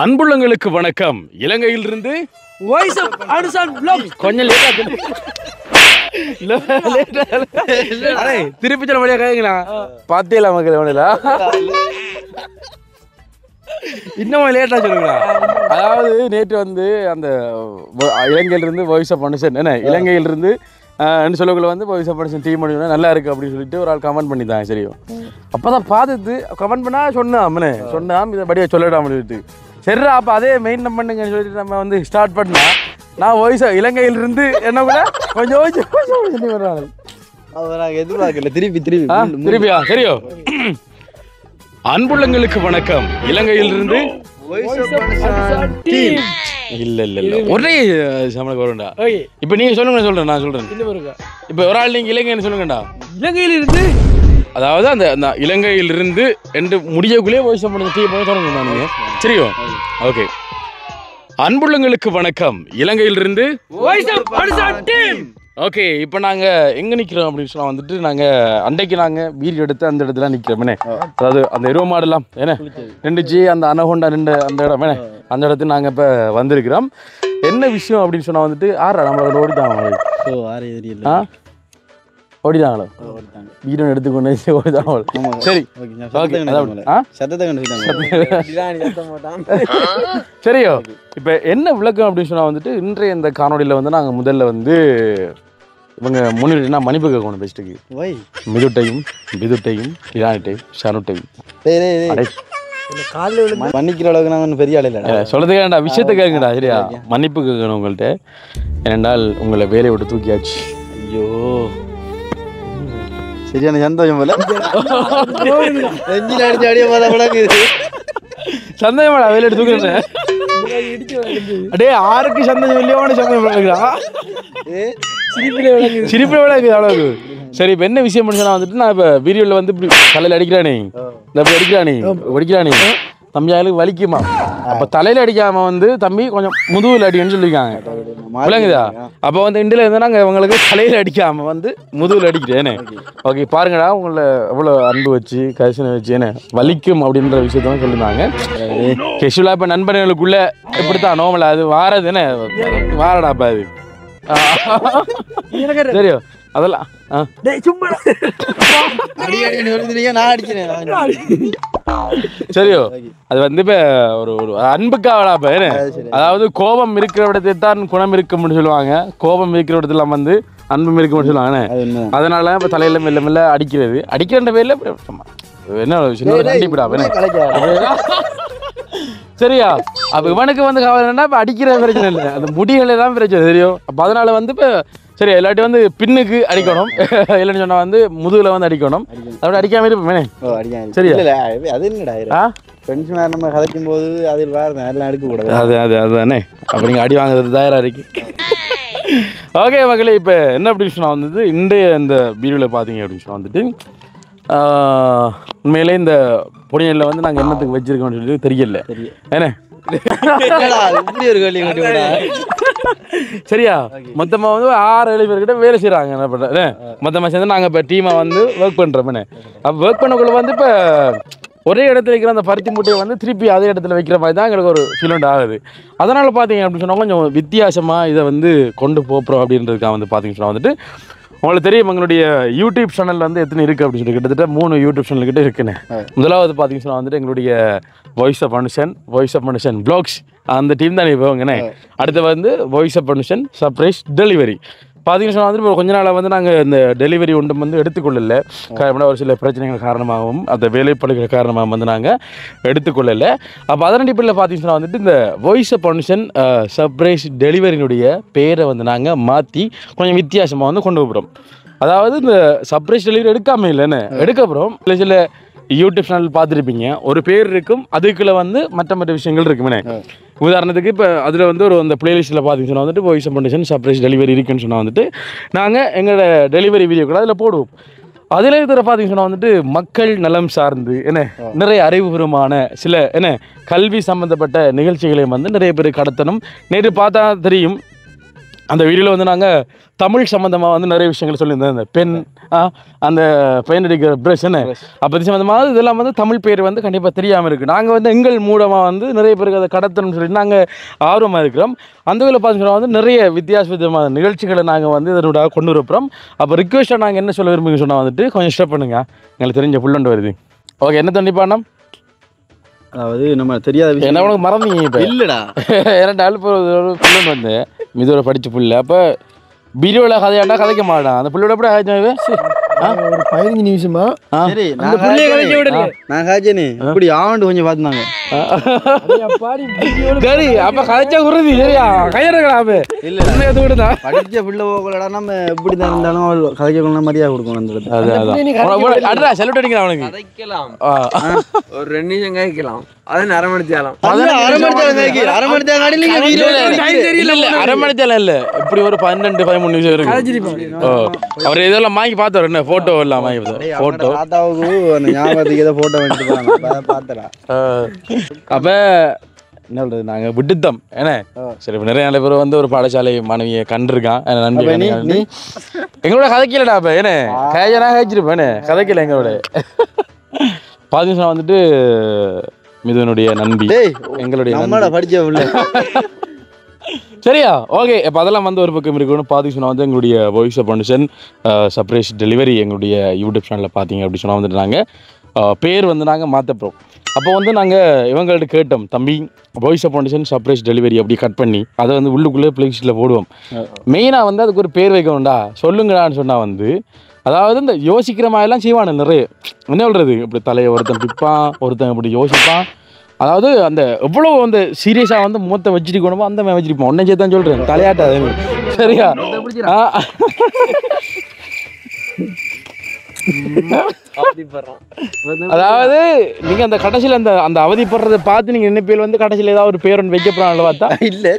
அன்புள்ளங்களுக்கு வணக்கம். இலங்கையிலிருந்து கொஞ்சம் திருப்பி சொல்ல முடியா கேங்களா பாத்தியல மக்கள் இன்னும் லேட்டா சொல்லுங்களா. அதாவது நேற்று வந்து அந்த இலங்கையிலிருந்து வாய்ஸ் ஆஃப் மனுஷன் என்ன இலங்கையிலிருந்து சொல்லக்குள்ள வந்து வாய்ஸ் ஆஃப் மனுஷன் டீம் பண்ணி நல்லா இருக்கு அப்படின்னு சொல்லிட்டு ஒரு ஆள் கமெண்ட் பண்ணிட்டாங்க. சரியும் அப்பதான் பார்த்துட்டு கமெண்ட் பண்ணா சொன்னான் இதை படியா சொல்லலாம் சொல்லிட்டு சரி அப்போ அதே மெயின்டைன் பண்ணுங்கன்னு சொல்லிட்டு நம்ம வந்து ஸ்டார்ட் பண்ணா நான் வாய்ஸ் இலங்கையிலிருந்து என்ன கூட கொஞ்சம் வர்றாங்க எதிர்பார்க்கல திருப்பியா சரியோ. அன்புள்ளங்களுக்கு வணக்கம். இலங்கையிலிருந்து இல்ல இல்ல இல்ல ஒரே சமனுக்கு வரும்டா. இப்ப நீங்க சொல்லுங்க சொல்றேன் நான் சொல்றேன். இப்ப ஒரு ஆள் நீங்க இலங்கைன்னு சொல்லுங்கடா. இலங்கையிலிருந்து அதாவது அந்த இலங்கையிலிருந்து என்று முடியக்குள்ளே வாய்ஸ் ஆஃப் மனுஷன் டீம் தொடங்குமா நீங்க சரியோ. ஓகே. அன்புள்ளங்களுக்கு வணக்கம். இலங்கையிலிருந்து ஓகே. இப்போ நாங்கள் எங்கே நிற்கிறோம் அப்படின்னு சொன்னால் வந்துட்டு நாங்கள் அன்றைக்கு நாங்கள் வீடு எடுத்து அந்த இடத்துல நிற்கிறோம். அதாவது அந்த எருவ மாடெல்லாம் ஏன்னா நின்றுச்சு அந்த அனகொண்டா நின்று அந்த இடம் அந்த இடத்துக்கு நாங்கள் இப்போ வந்திருக்கிறோம். என்ன விஷயம் அப்படின்னு சொன்னால் வந்துட்டு நம்மளோட ஓடிட்டாங்க ஓடிதாங்களோ வீடு எடுத்துக்கொண்டு ஓடிதாங்க. சரி சரியோ. இப்போ என்ன விளக்கம் அப்படின்னு சொன்னால் வந்துட்டு இன்றைய இந்த காணொலியில் வந்து நாங்கள் முதல்ல வந்து இவங்க முன்னிட்டுனா மன்னிப்பு கேட்கணும் பெஸ்ட்டுக்கு மிதுட்டையும் இரானிட்டையும் ஷனுட்டையும் மன்னிக்கிற அளவுக்கு நாங்கள் பெரிய ஆள் இல்லை சொல்றதுக்கு வேண்டா விஷயத்தை கேட்குங்கடா. சரியா மன்னிப்பு கேட்கணும் உங்கள்கிட்ட. ஏனென்றால் உங்களை வேலையை விட்டு தூக்கியாச்சு. ஐயோ சரியான சந்தோஷம் போல சந்தோஷமாடா வேலை எடுத்து தூக்குறேன். அடே ஆருக்கு சந்தோஷம் இல்லையோன்னு சந்தோஷம் சிரிப்பில் விளக்குது அவ்வளவு. சரி இப்போ என்ன விஷயம் பண்ணுறா வந்துட்டு நான் இப்போ வீடியோவில் வந்து இப்படி தலையில் அடிக்கிறானே இந்த இப்படி அடிக்கிறானே தம்பி ஆளுக்கு வலிக்குமா. அப்போ தலையில் அடிக்காமல் வந்து தம்பி கொஞ்சம் முதுகில் அடிக்கணும்னு சொல்லியிருக்காங்க விளங்குதா. அப்போ வந்து இண்டியில் இருந்தால் நாங்கள் இவங்களுக்கு தலையில் அடிக்காமல் வந்து முதுகில் அடிக்கிறேனே. ஓகே பாருங்கடா உங்களை எவ்வளோ அன்பு வச்சு கரிசனை வச்சு என்ன வலிக்கும் அப்படின்ற விஷயத்தான் சொல்லியிருந்தாங்க. கெஷுவலாக இப்போ நண்பர்களுக்குள்ளே இப்படித்தான் நோமலாக அது வாரது என்ன வாரடாப்பா அது சரியோ. அதெல்லாம் சரியோ. அது வந்து இப்ப ஒரு அன்புக்காகடாப்ப என்ன அதாவது கோபம் இருக்கிற இடத்துல தான் குணம் இருக்கும்னு சொல்லுவாங்க. கோபம் இருக்கிற இடத்துல வந்து அன்பும் இருக்கும்னு சொல்லுவாங்க. அதனால இப்ப தலையில மெல்ல மெல்ல அடிக்கிற பேர்ல என்ன கண்டிப்பா சரியா. அப்ப இவனுக்கு வந்து கவலைன்னா இப்ப அடிக்கிற பிரச்சனை இல்லை அந்த முடிகளை தான் பிரச்சனை தெரியும். அப்ப அதனால வந்து இப்ப சரி எல்லாட்டி வந்து பின்னுக்கு அடிக்கணும் இல்லைன்னு சொன்னா வந்து முதுகுல வந்து அடிக்கணும். அப்படி அடிக்காம இருப்பேன் சரியா. அது என்னடா ஃப்ரெண்ட்ஸ் நம்ம கதைக்கும் போது அதில் வேறு எல்லாம் எடுக்க கூடாது. அதுதானே அப்போ நீங்கள் அடி வாங்குறது தயாராக இருக்கு. ஓகே மக்களே இப்போ என்ன அப்படின்னு சொன்னால் வந்துட்டு இன்றைய இந்த வீடியோவில் பார்த்தீங்க அப்படின்னு சொன்னால் வந்துட்டு உண்மையிலே இந்த பொடியலில் வந்து நாங்கள் என்னத்துக்கு வச்சிருக்கோம்னு சொல்லிட்டு தெரியல ஏன்னா சரியா. மொத்தமா வந்து 6-7 பேர்கிட்ட வேலை செய்யறாங்க. என்ன பண்ற மொத்தமா சேர்ந்து நாங்க இப்ப டீமா வந்து ஒர்க் பண்றோம். அப்ப ஒர்க் பண்ணக்குள்ள வந்து இப்ப ஒரே இடத்துல வைக்கிற அந்த பருத்தி மூட்டையை வந்து திருப்பி அதே இடத்துல வைக்கிற மாதிரி தான் எங்களுக்கு ஒரு ஃபீல் ஆகுது. அதனால பாத்தீங்க அப்படின்னு சொன்னா கொஞ்சம் வித்தியாசமா இதை வந்து கொண்டு போறோம் அப்படின்றதுக்காக வந்து பாத்தீங்கன்னு சொன்னா வந்துட்டு உங்களுக்கு தெரியும் எங்களுடைய யூடியூப் சேனல் வந்து எத்தனை இருக்குது அப்படின்னு சொல்லி கிட்டத்தட்ட 3 யூடியூப் சேனல் கிட்ட இருக்குன்னு. முதலாவது பார்த்தீங்கன்னா வந்துட்டு எங்களுடைய வாய்ஸ் ஆஃப் மனுஷன் வ்ளாக்ஸ் அந்த டீம் தான் போவாங்கண்ணே. அடுத்து வந்து வாய்ஸ் ஆஃப் மனுஷன் சர்ப்ரைஸ் டெலிவரி பார்த்தீங்கன்னா வந்துட்டு இப்போ கொஞ்ச நாளாக வந்து நாங்கள் இந்த டெலிவரி ஒன்றும் வந்து எடுத்துக்கொள்ளலை. ஒரு சில பிரச்சனைகள் காரணமாகவும் அந்த வேலைப்பாடுகள் காரணமாக வந்து நாங்கள் எடுத்துக்கொள்ளலை. அப்போ அதன் அடிப்படையில் பார்த்தீங்கன்னா வந்துட்டு இந்த வாய்ஸ் ஆஃப் மனுஷன் சர்ப்ரைஸ் டெலிவரியினுடைய பேரை வந்து நாங்கள் மாற்றி கொஞ்சம் வித்தியாசமாக வந்து கொண்டு போகிறோம். அதாவது இந்த சர்ப்ரைஸ் டெலிவரி எடுக்காமல் இல்லைன்னு எடுக்கப்புறம் சில யூடியூப் சேனல் பார்த்துருப்பீங்க ஒரு பேர் இருக்கும் அதுக்குள்ள வந்து மற்ற விஷயங்கள் இருக்குமே. உதாரணத்துக்கு இப்போ அதில் வந்து அந்த பிளேலிஸ்ட்டில் பார்த்தீங்கன்னா வந்துட்டு வாய்ஸ் ஆஃப் மனுஷன் சர்ப்ரைஸ் டெலிவரி இருக்குன்னு சொன்னால் வந்துட்டு நாங்கள் எங்களோட டெலிவரி வீடியோக்களை அதில் போடுவோம். அதில் இருக்கிற பார்த்தீங்கன்னா வந்துட்டு மக்கள் நலம் சார்ந்து நிறைய அறிவுபூர்வமான சில கல்வி சம்மந்தப்பட்ட நிகழ்ச்சிகளையும் வந்து நிறைய பேர் கடத்தணும். நேற்று பார்த்தா தெரியும் அந்த வீடியோவில் வந்து நாங்கள் தமிழ் சம்மந்தமாக வந்து நிறைய விஷயங்கள் சொல்லியிருந்தோம். இந்த பென் அந்த பெயின் அடிக்கிற ப்ரஷ் என்ன அப்போ இது சம்மந்தமாக இதெல்லாம் வந்து தமிழ் பேர் வந்து கண்டிப்பாக தெரியாமல் இருக்குது. நாங்கள் வந்து எங்கள் மூலமாக வந்து நிறைய பேருக்கு அதை கடத்தணும்னு சொல்லிட்டு நாங்கள் ஆர்வமாக இருக்கிறோம். அந்த வகையில் பார்த்தீங்கன்னா வந்து நிறைய வித்தியாசமான நிகழ்ச்சிகளை நாங்கள் வந்து இதனோட கொண்டு வரப்போம். அப்போ ரிக்வெஸ்ட்டாக நாங்கள் என்ன சொல்ல விரும்புங்க சொன்னால் வந்துட்டு கொஞ்சம் ஸ்டெப் பண்ணுங்க, எங்களுக்கு தெரிஞ்ச புள்ளண்டு வருது. ஓகே, என்ன தண்டிப்பாண்ணம்? அதாவது நம்ம தெரியாத விஷயம் என்ன உனக்கு மறந்தீங்க இப்போ? இல்லைடா, ஏன்னா ஒரு புள்ளன் வந்து மிதோட படித்த புள்ள. அப்போ பீரோவில் கதையாண்டா கதைக்க மாட்டான். அந்த புள்ளையோட எப்படி ஒரு 15 நிமிஷமா சரி அந்த புள்ளைய கலைக்க விடல. நான் காய்ச்சனே இப்படி ஆவண்டு கொஞ்சம் பார்த்துனாங்க. சரி, அப்போ கதைச்சா உறுதி சரியா கையெடுக்கலாமே. இல்ல என்ன எது விடுதா படிச்ச பிள்ளை போகலடா, நம்ம எப்படி தான் இருந்தாலும் கதைக்க கொள்ள மரியாதை கொடுக்கணும் அந்த இடத்துல. அடடா செல்லுட் அடிக்கிறான் அவனுக்கு. கதைக்கலாம், ஒரு 2 நிமிஷம் கதைக்கலாம், அது அரை மணி தேலாம். அரை மணி தேலம் இல்ல, இப்படி ஒரு 12-13 நிமிஷம் இருக்கு. அவர் இதெல்லாம் வாங்கி பார்த்தோம், என்ன போட்டோ எல்லாம் வாங்கி பார்த்தோம். போட்டோ தாத்தாவுக்கு அந்த ஞாபகத்துக்கு ஏதோ போட்டோ வந்துட்டு பார்த்தடா. அப்ப என்ன சொல்றது, நாங்க விட்டுத்தோம் என்ன. சரி, இப்ப நிறைய பேர் வந்து ஒரு பாடசாலை மாணவியை கண்டிருக்கான் நன்றி. எங்களோட கதைக்கலடா அப்ப என்ன கையனா கழிச்சிருப்பேன் என்ன கதைக்கல எங்களோட. 10 நிமிஷம் வந்துட்டு மிதுனுடைய நண்பி எங்களுடைய நம்மளோட படிச்ச பிள்ளை. சரியா, ஓகே. இப்போ அதெல்லாம் வந்து ஒரு பக்கம் இருக்கணும். பார்த்தீங்கன்னா வந்து எங்களுடைய voice of foundation surprise delivery எங்களுடைய யூடியூப் சேனலில் பார்த்தீங்க அப்படி சொன்னால் வந்துட்டு நாங்கள் பேர் வந்து நாங்கள் மாற்றப்போம். அப்போ வந்து நாங்கள் இவங்கள்ட்ட கேட்டோம், தம்பி voice of foundation surprise delivery அப்படி கட் பண்ணி அதை வந்து உள்ளுக்குள்ளே பிளேலிஸ்ட்டில் போடுவோம். மெயினாக வந்து அதுக்கு ஒரு பேர் வைக்கணும்டா சொல்லுங்கடான்னு சொன்னால் வந்து அதாவது இந்த யோசிக்கிற மாதிரிலாம் செய்வானு நிறைய. என்ன சொல்கிறது, இப்படி தலையை ஒருத்தன் பிப்பான், ஒருத்தன் இப்படி யோசிப்பான். அதாவது அந்த எவ்வளோ அந்த சீரியஸாக வந்து மூத்த வச்சிருக்கணுமோ அந்த மாதிரி வச்சிருப்போம். ஒன்றை சேர்த்தான் சொல்கிறேன், தலையாட்டா அதே சரியா. அதாவது நீங்கள் அந்த கடைசியில் அந்த அந்த அவதிப்படுறதை பார்த்து நீங்கள் நினைப்பில் வந்து கடைசியில் ஏதாவது ஒரு பேர் ஒன்று வைக்க போகிறாங்க பார்த்தா இல்லை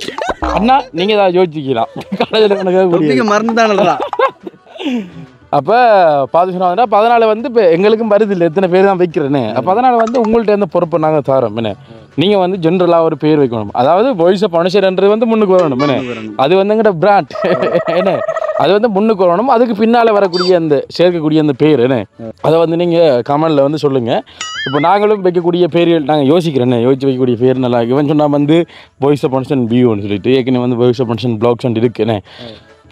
அண்ணா நீங்கள் ஏதாவது யோசிக்கலாம் கடைசியில் மறந்துதானடா. அப்போ பார்த்தீங்கன்னா 14 வந்து இப்போ எங்களுக்கும் வருது இல்லை எத்தனை பேர் தான் வைக்கிறேன்னு. அப்போ அதனால் வந்து உங்கள்கிட்ட எந்த பொறுப்பை நாங்கள் தரோம் என்ன. நீங்கள் வந்து ஜென்ரலாக ஒரு பேர் வைக்கணும். அதாவது வாய்ஸ் ஆஃப் ஃபவுண்டேஷன்ன்றது வந்து முன்னுக்கு வரணும் என்ன. அது வந்து எங்கள்கிட்ட பிராண்ட் என்ன, அது வந்து முன்னுக்கு வரணும். அதுக்கு பின்னால் வரக்கூடிய அந்த சேர்க்கக்கூடிய அந்த பேர் என்ன, அதை வந்து நீங்கள் கமெண்டில் வந்து சொல்லுங்கள். இப்போ நாங்களும் வைக்கக்கூடிய பேர்கள் நாங்கள் யோசிக்கிறேன்னு யோசிச்சு வைக்கக்கூடிய பேர் நல்லா இவன் சொன்னால் வந்து வாய்ஸ் ஆஃப் ஃபவுண்டேஷன் வியூன்னு சொல்லிட்டு ஏற்கனவே வந்து வாய்ஸ் ஆஃப் ஃபவுண்டேஷன் பிளாக்ஸ் வந்து இருக்குன்னு.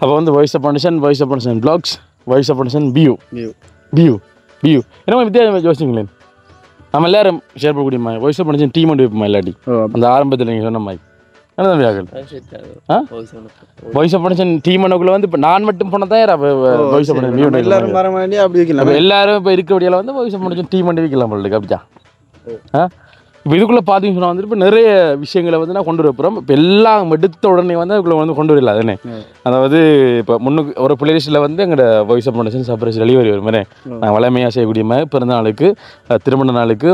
அப்போ வந்து voice of foundation blocks voice of foundation பியூ என்ன வித்தியாசம் யோசிங்களேன். நம்ம எல்லாரும் ஷேர் பண்ணக்கூடிய மாதிரி வாய்ஸ் ஆஃப் ஃபவுண்டேஷன் டீம் வந்து வைப்போமா இல்லாட்டி அந்த ஆரம்பத்தில் நீங்கள் சொன்ன மாதிரி என்ன தம்பி ஆகல் வாய்ஸ் ஆஃப் ஃபவுண்டேஷன் டீம் ஒன்றுக்குள்ள வந்து இப்போ நான் மட்டும் போனால் தான் வாய்ஸ் ஆஃப் ஃபவுண்டேஷன் எல்லாரும் வர வேண்டிய அப்படி வைக்கலாம். எல்லாரும் இப்போ இருக்கக்கூடியால வந்து வாய்ஸ் ஆஃப் ஃபவுண்டேஷன் டீம் வந்து வைக்கலாம் போல அப்படியா. இப்போ இதுக்குள்ளே பார்த்தீங்கன்னா வந்துட்டு இப்போ நிறைய விஷயங்களை வந்து நான் கொண்டு வரப்போகிறோம். இப்போ எல்லாம் எடுத்த உடனே வந்து அதுக்குள்ளே வந்து கொண்டு வரல அதுன்னு. அதாவது இப்போ முன்னுக்கு ஒரு பிளேலிஸ்ட்டில் வந்து எங்களோட voice of foundation surprise delivery வரும் மாதிரி நாங்கள் வளமையாக செய்யக்கூடிய மாதிரி பிறந்த நாளுக்கு திருமண நாளுக்கு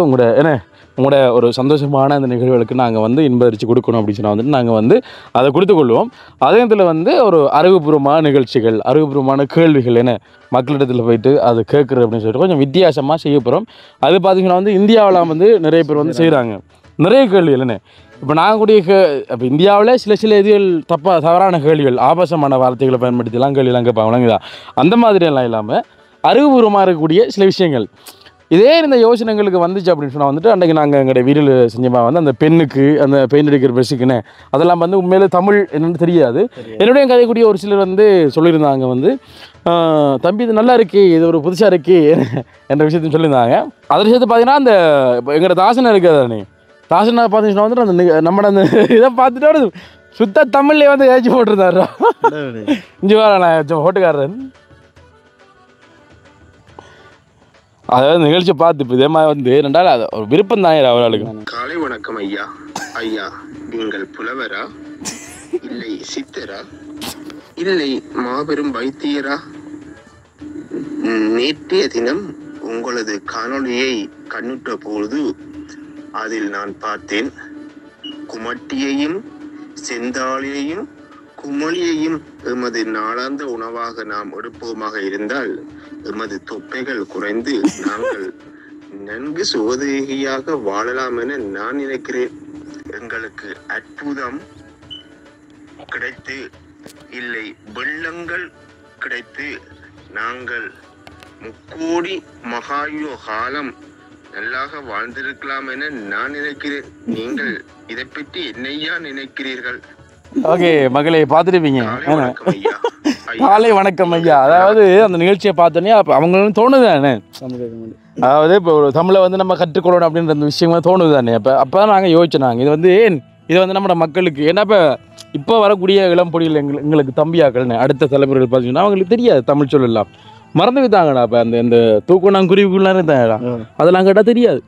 உங்களோட ஒரு சந்தோஷமான அந்த நிகழ்வுகளுக்கு நாங்கள் வந்து இன்பரிச்சு கொடுக்கணும் அப்படின்னு சொன்னால் வந்துட்டு நாங்கள் வந்து அதை கொடுத்துக்கொள்வோம். அதே இதில் வந்து ஒரு அறிவுபூர்வமான நிகழ்ச்சிகள், அறிவுபூர்வமான கேள்விகள் என்ன மக்களிடத்தில் போயிட்டு அது கேட்குறது அப்படின்னு சொல்லிட்டு கொஞ்சம் வித்தியாசமாக செய்ய போகிறோம். அது பார்த்திங்கன்னா வந்து இந்தியாவில் வந்து நிறைய பேர் வந்து செய்கிறாங்க நிறைய கேள்விகள் என்ன. இப்போ நாங்கள் கூடிய இப்போ இந்தியாவில் சில இதுகள் தவறான கேள்விகள், ஆபாசமான வார்த்தைகளை பயன்படுத்திலாம் கேள்வியெல்லாம் கேட்பாங்க விளங்குதா. அந்த மாதிரியெல்லாம் இல்லாமல் அறிவுபூர்வமாக இருக்கக்கூடிய சில விஷயங்கள் இதே இந்த யோசனைகளுக்கு வந்துச்சு அப்படின்னு சொன்னால் வந்துட்டு அன்றைக்கி நாங்கள் எங்களுடைய வீடில் செஞ்சமாக வந்து அந்த பெண்ணுக்கு அந்த பெயிண்ட் அடிக்கிற ப்ரெஷ்ஷுக்குன்னு அதெல்லாம் வந்து உண்மையிலே தமிழ் என்னென்னு தெரியாது. என்னுடைய கதைக்கூடிய ஒரு சிலர் வந்து சொல்லியிருந்தாங்க வந்து தம்பி இது நல்லா இருக்கு, இது ஒரு புதுசாக இருக்கு என்ற விஷயத்தையும் சொல்லியிருந்தாங்க. அதை விஷயத்தை பார்த்தீங்கன்னா அந்த எங்களோட தாசனை இருக்காது தாசனை பார்த்தீங்கன்னா வந்துட்டு அந்த நம்மளோட அந்த இதை பார்த்துட்டு சுத்த தமிழ்லேயே வந்து ஏற்றி போட்டிருந்தாரு. இஞ்சி வர நான் ஓட்டுக்காரன் அதாவது நிகழ்ச்சி பார்த்து இப்போ இதே மாதிரி வந்து ரெண்டாவது அது ஒரு விருப்பம் தான் அவர்களுக்கு. காலை வணக்கம் ஐயா. ஐயா நீங்கள் புலவரா, இல்லை சித்தரா, இல்லை மாபெரும் வைத்தியரா? நேற்றைய தினம் உங்களது காணொளியை கண்ணுற்ற பொழுது அதில் நான் பார்த்தேன், குமட்டியையும் செந்தாளியையும் குமளியையும் எமது நாளாந்த உணவாக நாம் எடுப்போமாக இருந்தால் எமது தொப்பைகள் குறைந்து நாங்கள் நன்கு சுகதேகியாக வாழலாம் என நான் நினைக்கிறேன். எங்களுக்கு அற்புதம் கிடைத்து இல்லை வெள்ளங்கள் கிடைத்து நாங்கள் முக்கோடி மகாயுக காலம் நல்லாக வாழ்ந்திருக்கலாம் என நான் நினைக்கிறேன். நீங்கள் இதை பற்றி என்னையா நினைக்கிறீர்கள்? ஓகே மகளே பார்த்துருப்பீங்க. காலை வணக்கம் ஐயா. காலை வணக்கம் ஐயா. அதாவது அந்த நிகழ்ச்சியை பார்த்தோன்னே அப்போ அவங்களும் தோணுதானே, அதாவது இப்போ ஒரு தமிழை வந்து நம்ம கற்றுக்கொள்ளணும் அப்படின்ற அந்த விஷயம் தோணுது தானே. அப்போ தான் நாங்கள் யோசிச்சோம், இது வந்து ஏன் இது வந்து நம்ம மக்களுக்கு ஏன்னா இப்போ வரக்கூடிய இளம்பொடியில் எங்களுக்கு தம்பியாக்கள்னு அடுத்த தலைமுறைகள் பார்த்தீங்கன்னா அவங்களுக்கு தெரியாது தமிழ் சொல்லலாம், மறந்து விட்டாங்கடா. இப்போ அந்த தூக்குனாங்குருவிக்குள்ளாம் இருந்தாங்கடா, அதெல்லாம் கேட்டால் தெரியாது.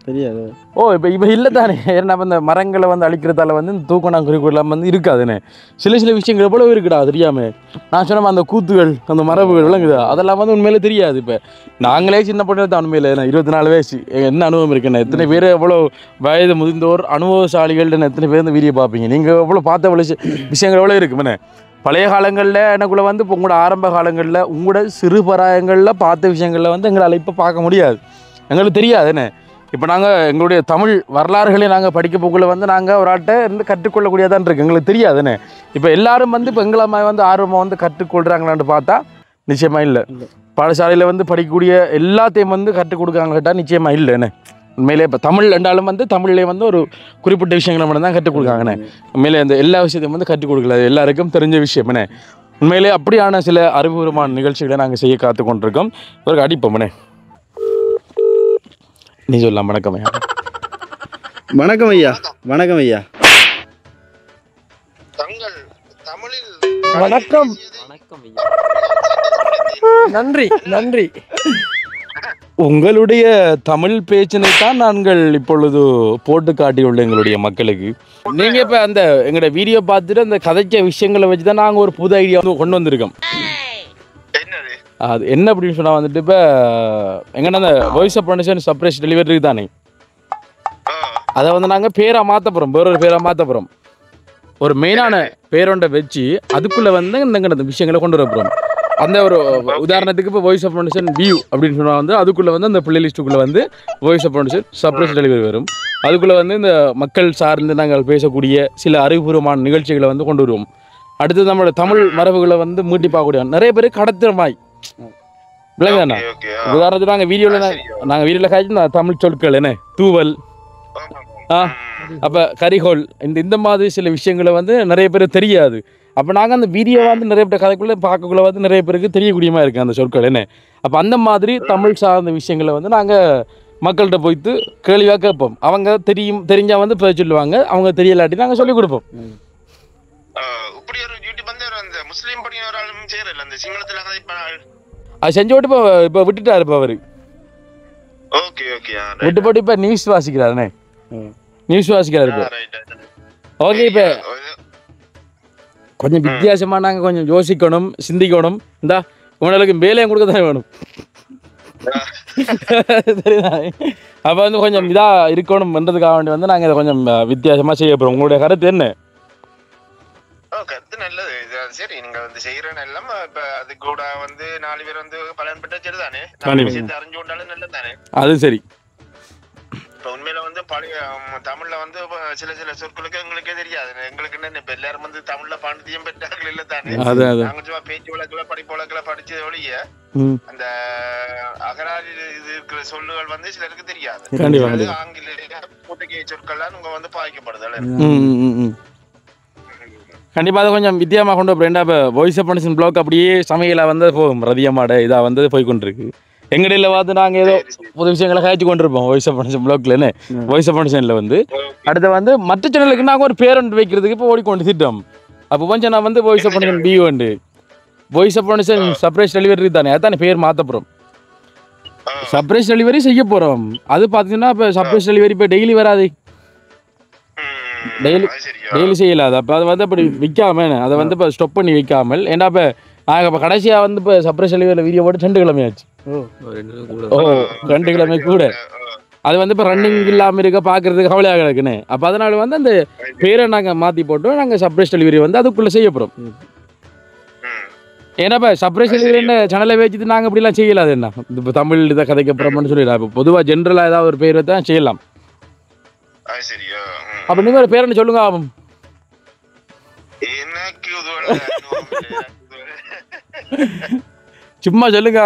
இப்போ இல்லை தானே. ஏன்னா இந்த மரங்களை வந்து அழிக்கிறதால வந்து இந்த தூக்குனாங்குருவிக்குள்ளாம் வந்து இருக்காதுன்னு சில விஷயங்கள் எவ்வளோ இருக்குடா தெரியாமல். நான் சொன்ன அந்த கூத்துகள் அந்த மரபுகள் விளங்குதா, அதெல்லாம் வந்து உண்மையிலே தெரியாது. இப்போ நாங்களே சின்ன பொண்ணு தான் உண்மையில் 24 வயசு என்ன அனுபவம் இருக்குண்ணே. எத்தனை பேர் எவ்வளோ வயது முதிர்ந்தோர் அனுபவசாலிகள்னு எத்தனை பேர் இந்த வீடியோ பார்ப்பீங்க. நீங்கள் எவ்வளோ பார்த்த எவ்வளோ விஷயங்கள் எவ்வளோ இருக்குமே. பழைய காலங்களில் எனக்குள்ளே வந்து இப்போ உங்களோட ஆரம்ப காலங்களில் உங்களோட சிறு பராயங்களில் பார்த்த விஷயங்களில் வந்து எங்களால் இப்போ பார்க்க முடியாது, எங்களுக்கு தெரியாதுன்னு. இப்போ நாங்கள் எங்களுடைய தமிழ் வரலாறுகளை நாங்கள் படிக்க போக்குள்ள வந்து நாங்கள் ஒரு ஆட்டை இருந்து கற்றுக்கொள்ளக்கூடியதான் இருக்குது, எங்களுக்கு தெரியாதுன்னு. இப்போ எல்லாரும் வந்து இப்போ எங்களை வந்து ஆர்வமாக வந்து கற்றுக்கொள்கிறாங்களான்னு பார்த்தா நிச்சயமாக இல்லை. பாடசாலையில் வந்து படிக்கக்கூடிய எல்லாத்தையும் வந்து கற்றுக் கொடுக்காங்க கேட்டால் நிச்சயமாக இல்லைண்ணே. உண்மையிலே இப்போ தமிழ் ரெண்டாலும் வந்து தமிழ்லேயே வந்து ஒரு குறிப்பிட்ட விஷயங்களை மட்டும் தான் கற்றுக் கொடுக்காங்கண்ணே. உண்மையிலே அந்த எல்லா விஷயத்தையும் வந்து கற்றுக் கொடுக்கல, எல்லாருக்கும் தெரிஞ்ச விஷயம்ண்ணே. உண்மையிலே அப்படியான சில அறிவுபூர்வமான நிகழ்ச்சிகளை நாங்கள் செய்ய காத்து கொண்டிருக்கோம். ஒரு அடிப்போம்ண்ணே. நீ சொல்லலாம். வணக்கம் ஐயா. வணக்கம் ஐயா. வணக்கம் ஐயா. தங்கள் தமிழில் வணக்கம். வணக்கம் நன்றி நன்றி. உங்களுடைய தமிழ் பேச்சினை தான் நாங்கள் இப்பொழுது போட்டு காட்டியுள்ள எங்களுடைய மக்களுக்கு. நீங்கள் இப்போ அந்த எங்களோட வீடியோ பார்த்துட்டு அந்த கதைச்ச விஷயங்களை வச்சு தான் நாங்கள் ஒரு புது ஐடியா வந்து கொண்டு வந்திருக்கோம். என்னது? அது என்ன அப்படின்னு சொன்னால் வந்துட்டு இப்போ எங்கன்னா அந்த voice of production surprise delivery தானே, அதை வந்து நாங்கள் பேராக மாற்ற போகிறோம், வேறொரு பேராக மாற்ற போகிறோம். ஒரு மெயினான பேரோண்டை வச்சு அதுக்குள்ளே வந்து இந்த விஷயங்களை கொண்டு வர போகிறோம். அந்த ஒரு உதாரணத்துக்கு இப்போ வாய்ஸ் ஆஃப் ப்ரொடக்ஷன் வியூ அப்படின்னு சொன்னால் வந்து அதுக்குள்ளே வந்து அந்த பிள்ளை லிஸ்ட்டுக்குள்ளே வந்து voice of production surprise delivery வரும். அதுக்குள்ளே வந்து இந்த மக்கள் சார்ந்து நாங்கள் பேசக்கூடிய சில அறிவுபூர்வமான நிகழ்ச்சிகளை வந்து கொண்டு வருவோம். அடுத்து நம்மளோட தமிழ் மரபுகளை வந்து மீட்டி பார்க்கக்கூடிய நிறைய பேர் கடத்திரமாய் விளங்குதாண்ணா. உதாரணத்துக்கு நாங்கள் வீடியோவில் காய்ச்சி தமிழ் சொற்கள் என்ன தூவல் அப்போ கரிகோல் இந்த மாதிரி சில விஷயங்களை வந்து நிறைய பேர் தெரியாது. அப்போ நாங்கள் அந்த வீடியோ வந்து நிறைய பேர் கதைக்குள்ளே பார்க்கக்குள்ள வந்து நிறைய பேருக்கு தெரியக்கூடியமா இருக்குது அந்த சொற்கள் என்ன. அப்போ அந்த தமிழ் சார்ந்த விஷயங்களை வந்து நாங்கள் மக்கள்கிட்ட போய்த்து கேள்வியாக கேட்போம். அவங்க தெரிஞ்சால் வந்து போய் சொல்லுவாங்க, அவங்க தெரியலாட்டி நாங்கள் சொல்லிக் கொடுப்போம். அது செஞ்சு விட்டு இப்போ விட்டுட்டாரு. இப்போ அவர் விட்டு போட்டு இப்போ நியூஸ் வாசிக்கிறாருண்ணே, நியூஸ் வாசிக்கிறாரு இப்போ. ஓகே, இப்போ கொஞ்சம் வித்தியாசமாக நாங்கள் கொஞ்சம் யோசிக்கணும், சிந்திக்கணும். இந்தா உங்களுக்கு வேலையும் கொடுக்க தான் வேணும், சரிதா? அப்போ வந்து கொஞ்சம் இதாக இருக்கணும்ன்றதுக்காக வேண்டி வந்து நாங்கள் இதை கொஞ்சம் வித்தியாசமாக செய்ய போகிறோம். உங்களுடைய கருத்து என்ன? கருத்து நல்லது. சரி, நீங்க வந்து செய்யற எல்லாம் இப்ப அது கூட வந்து 4 பேர் வந்து பலன் பெற்ற சரி தானே, அறிஞ்சு கொண்டாலும் நல்லது தானே. அது சரி. இப்ப உண்மையில வந்து பழைய தமிழ்ல வந்து சில சொற்களுக்கு எங்களுக்கே தெரியாது. எங்களுக்கு என்ன இப்ப எல்லாரும் வந்து தமிழ்ல பாண்டித்தியம் பெற்றார்கள் இல்ல தானே. நாங்க சும்மா பேச்சு வழக்குல படிப்பு வழக்குல படிச்சது ஒழிய அந்த அகராதி இது இருக்கிற சொல்லுகள் வந்து சிலருக்கு தெரியாது. ஆங்கில போர்த்துகீய சொற்கள்லாம் உங்க வந்து பாதிக்கப்படுது. கண்டிப்பாக அதை கொஞ்சம் வித்தியாசமாக கொண்டு போகிறேன். இப்போ வாய்ஸ் ஆஃப் ப்ரொடக்ஷன் ப்ளாக் அப்படியே சமையலாக வந்து போகும், ரதியமாட இதாக வந்து போய் கொண்டிருக்கு. எங்கடையில் பார்த்து நாங்கள் ஏதோ புது விஷயங்களை காய்ச்சி கொண்டிருப்போம் வாய்ஸ் ஆஃப் ப்ரொடக்ஷன் ப்ளாக்லன்னு. வாய்ஸ் ஆஃப் ப்ரொடக்ஷனில் வந்து அடுத்து வந்து மற்ற சேனலுக்கு நாங்கள் ஒரு பேரண்ட் வைக்கிறதுக்கு இப்போ ஓடிக்கொண்டு திட்டோம். அப்போ கொஞ்சம் நான் வந்து வாய்ஸ் ஆஃப் ப்ரொடக்ஷன் பி உண்டு, voice of production surprise delivery தானே, அதுதானே பேர் மாற்ற போகிறோம். சர்ப்ரைஸ் டெலிவரி செய்ய போகிறோம். அது பார்த்தீங்கன்னா இப்போ சர்ப்ரைஸ் டெலிவரி இப்போ டெய்லி வராது, டெய்லி செய்யலாது. அப்போ அதை வந்து அப்படி விற்காம அதை வந்து இப்போ ஸ்டாப் பண்ணி வைக்காமல், ஏன்னா இப்போ நாங்கள் இப்போ கடைசியாக வந்து இப்போ சர்ப்ரைஸ் டெலிவரியில் வீடியோ போட்டு 2 கிழமை ஆச்சு. 2 கிழமை கூட அது வந்து இப்போ ரன்னிங் இல்லாமல் இருக்க பார்க்குறதுக்கு கவலையாக கிடக்குன்னு. அப்போ அதனால் வந்து அந்த பேரை நாங்கள் மாற்றி போட்டோம். நாங்கள் சர்ப்ரைஸ் டெலிவரி வந்து அதுக்குள்ளே செய்ய போகிறோம். ஏன்னா இப்போ சர்ப்ரைஸ் டெலிவரின்னு சேனலை வச்சுட்டு நாங்கள் இப்படிலாம் செய்யலாது. என்ன இப்போ தமிழ் இதை கதைக்க போகிறோம்னு சொல்லிடலாம். இப்போ பொதுவாக ஜென்ரலாக ஏதாவது ஒரு பேர் தான் செய்யலாம். அப்போ நீங்கள் ஒரு பேரன்னு சொல்லுங்க. என்ன எனக்கு உதவல சும்மா சொல்லுங்க.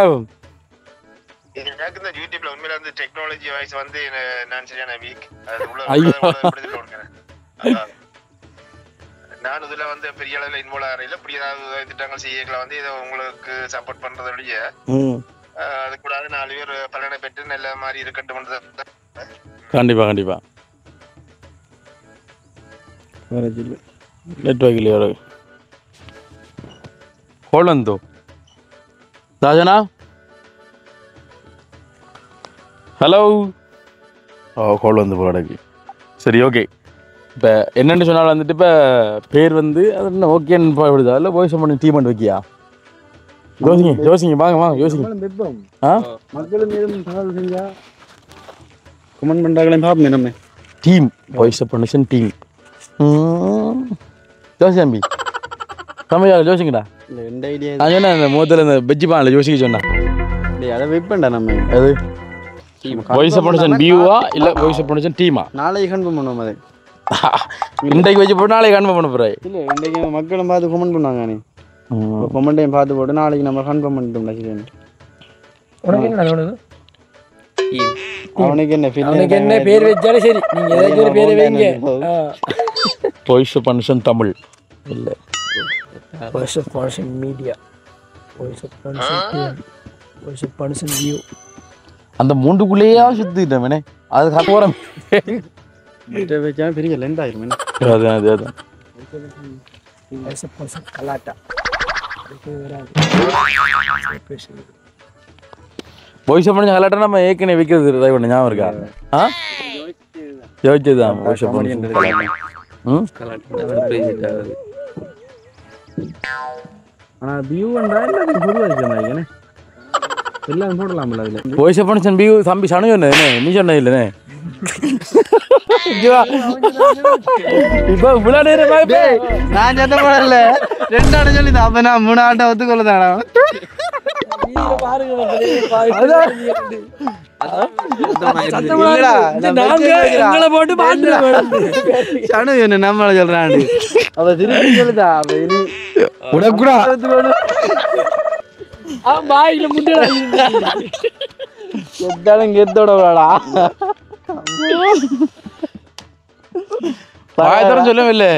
எனக்கு இந்த யூடியூப்ல உண்மையில வந்து டெக்னாலஜி வாய்ஸ் வந்து நான் சரியான வீக். ஐயோ. நான் இதுல வந்து பெரிய அளவில் இன்வால்வ் ஆகல. இப்படி ஏதாவது திட்டங்கள் செய்யல வந்து இதை உங்களுக்கு சப்போர்ட் பண்றதோடைய அது கூடாது 4 பேர் பலனை பெற்று நல்ல மாதிரி இருக்கட்டும். கண்டிப்பா கண்டிப்பா. நெட்வொர்க் இல்லையா ஹோலந்தோ ராஜனா? ஹலோ. கால் வந்து போடக்கு. சரி ஓகே. இப்போ என்னென்னு சொன்னால் வந்துட்டு இப்போ பேர் வந்து அது என்ன ஓகேன்னு போய்விடுதா இல்லை போய் சொன்ன டீம் பண்ணி வைக்கியா? யோசிங்க வாங்க யோசிங்க. மக்களும் மீதும் தகவல் செஞ்சா கமெண்ட் பண்ணுறாங்களே பாப்போம் நம்ம டீம் வாய்ஸ் ப்ரொடக்ஷன் டீம். ஜோசியாம்பி தமிழா யோசிங்கடா. இல்லை எந்த ஐடியா நான் சொன்னேன் இந்த முதல்ல இந்த பெஜ்ஜி பானில் யோசிக்க சொன்னேன். அதை வெயிட் பண்ணா நம்ம அது வாய்ஸ் ப்ரொடக்ஷன் பியூவா இல்லை வாய்ஸ் ப்ரொடக்ஷன் டீமா? நாளைக்கு கன்ஃபார்ம் பண்ணுவோம் அதை. இன்றைக்கு வச்சு போட்டு நாளைக்கு கன்ஃபார்ம் பண்ண போகிறேன். இல்லை இன்றைக்கு மக்களும் பார்த்து கமெண்ட் பண்ணுவாங்க. நீ கமெண்ட்டையும் பார்த்து போட்டு நாளைக்கு நம்ம கன்ஃபார்ம் பண்ணிட்டோம்ல. சரி உனக்கு என்ன தோணுது? அவனுக்கு என்ன பேர் வச்சாலும் சரி, நீங்க ஏதாச்சும் ஒரு பேரை வைங்க. வாய்ஸ் ப்ரொடக்ஷன் தமிழ் இல்லை voice of person media, voice of person team, voice of person view. அந்த மூண்டுக்குள்ளேயே சுத்திட்டேன். அது போகிறேன் வச்சா பெரிய லென்த் ஆயிரும். அது வாய்ஸ் ஆஃப் பர்சன் கலாட்டா வாய்ஸ் பண்ணி ஹலாட்டா நம்ம ஏற்கனவே வைக்கிறது ட்ரை பண்ண ஞாபகம் இருக்கா? யோசிச்சுதான் வாய்ஸ் பண்ணி. ஆனால் வியூ வந்தா எல்லாத்தையும் பொதுவாக இருக்கிறேன் எல்லாம் போடலாம்ல அதில். வாய்ஸ் ஃபங்க்ஷன் பியூ தம்பி சனு சொன்னே நீ சொன்ன இல்லைண்ணே. இப்போ இவ்வளோ நேரம் நான் சத்த போடல 2 ஆட்டம் சொல்லி தான். அப்போ நான் 3 ஆட்டம் ஒத்துக்கொள்ளதானா? நம்மள சொல்றான் அவ திருப்பி சொல்லுதா. கெத்தோட சொல்லவில்லை.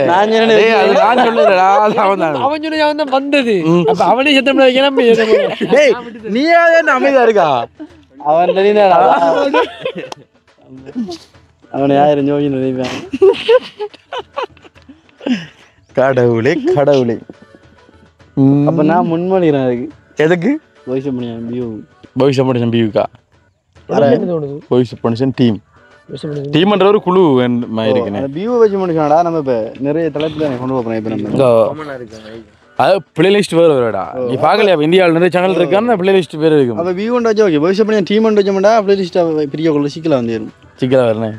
வந்தது அவனே நீ அமைதியா இருக்கா? அவன் அவனை யாரும் ஜோதி நினைப்பான். கடவுளே கடவுளே. அப்ப நான் முன்மொழிகிறேன் அதுக்கு. எதுக்கு? வாய்ஸ் பண்ணியா வியூ வாய்ஸ் பண்ணி பியூக்கா வாய்ஸ் பண்ணி டீம் டீம்ன்ற ஒரு குழு இருக்கேன். வியூ வச்சு முடிச்சாடா. நம்ம இப்ப நிறைய தலைப்புல கொண்டு போறோம். இப்ப நம்ம அது பிளேலிஸ்ட் வேற வேறடா. நீ பார்க்கலையா இந்தியாவில் நிறைய சேனல் இருக்கான்னு பிளேலிஸ்ட் வேற இருக்கும். அப்ப வியூ கொண்டு வச்சா ஓகே. வாய்ஸ் பண்ணி டீம் கொண்டு வச்சோம்டா பிளேலிஸ்ட் பெரிய குள்ள சிக்கல வந்து சிக்கலா வரனே.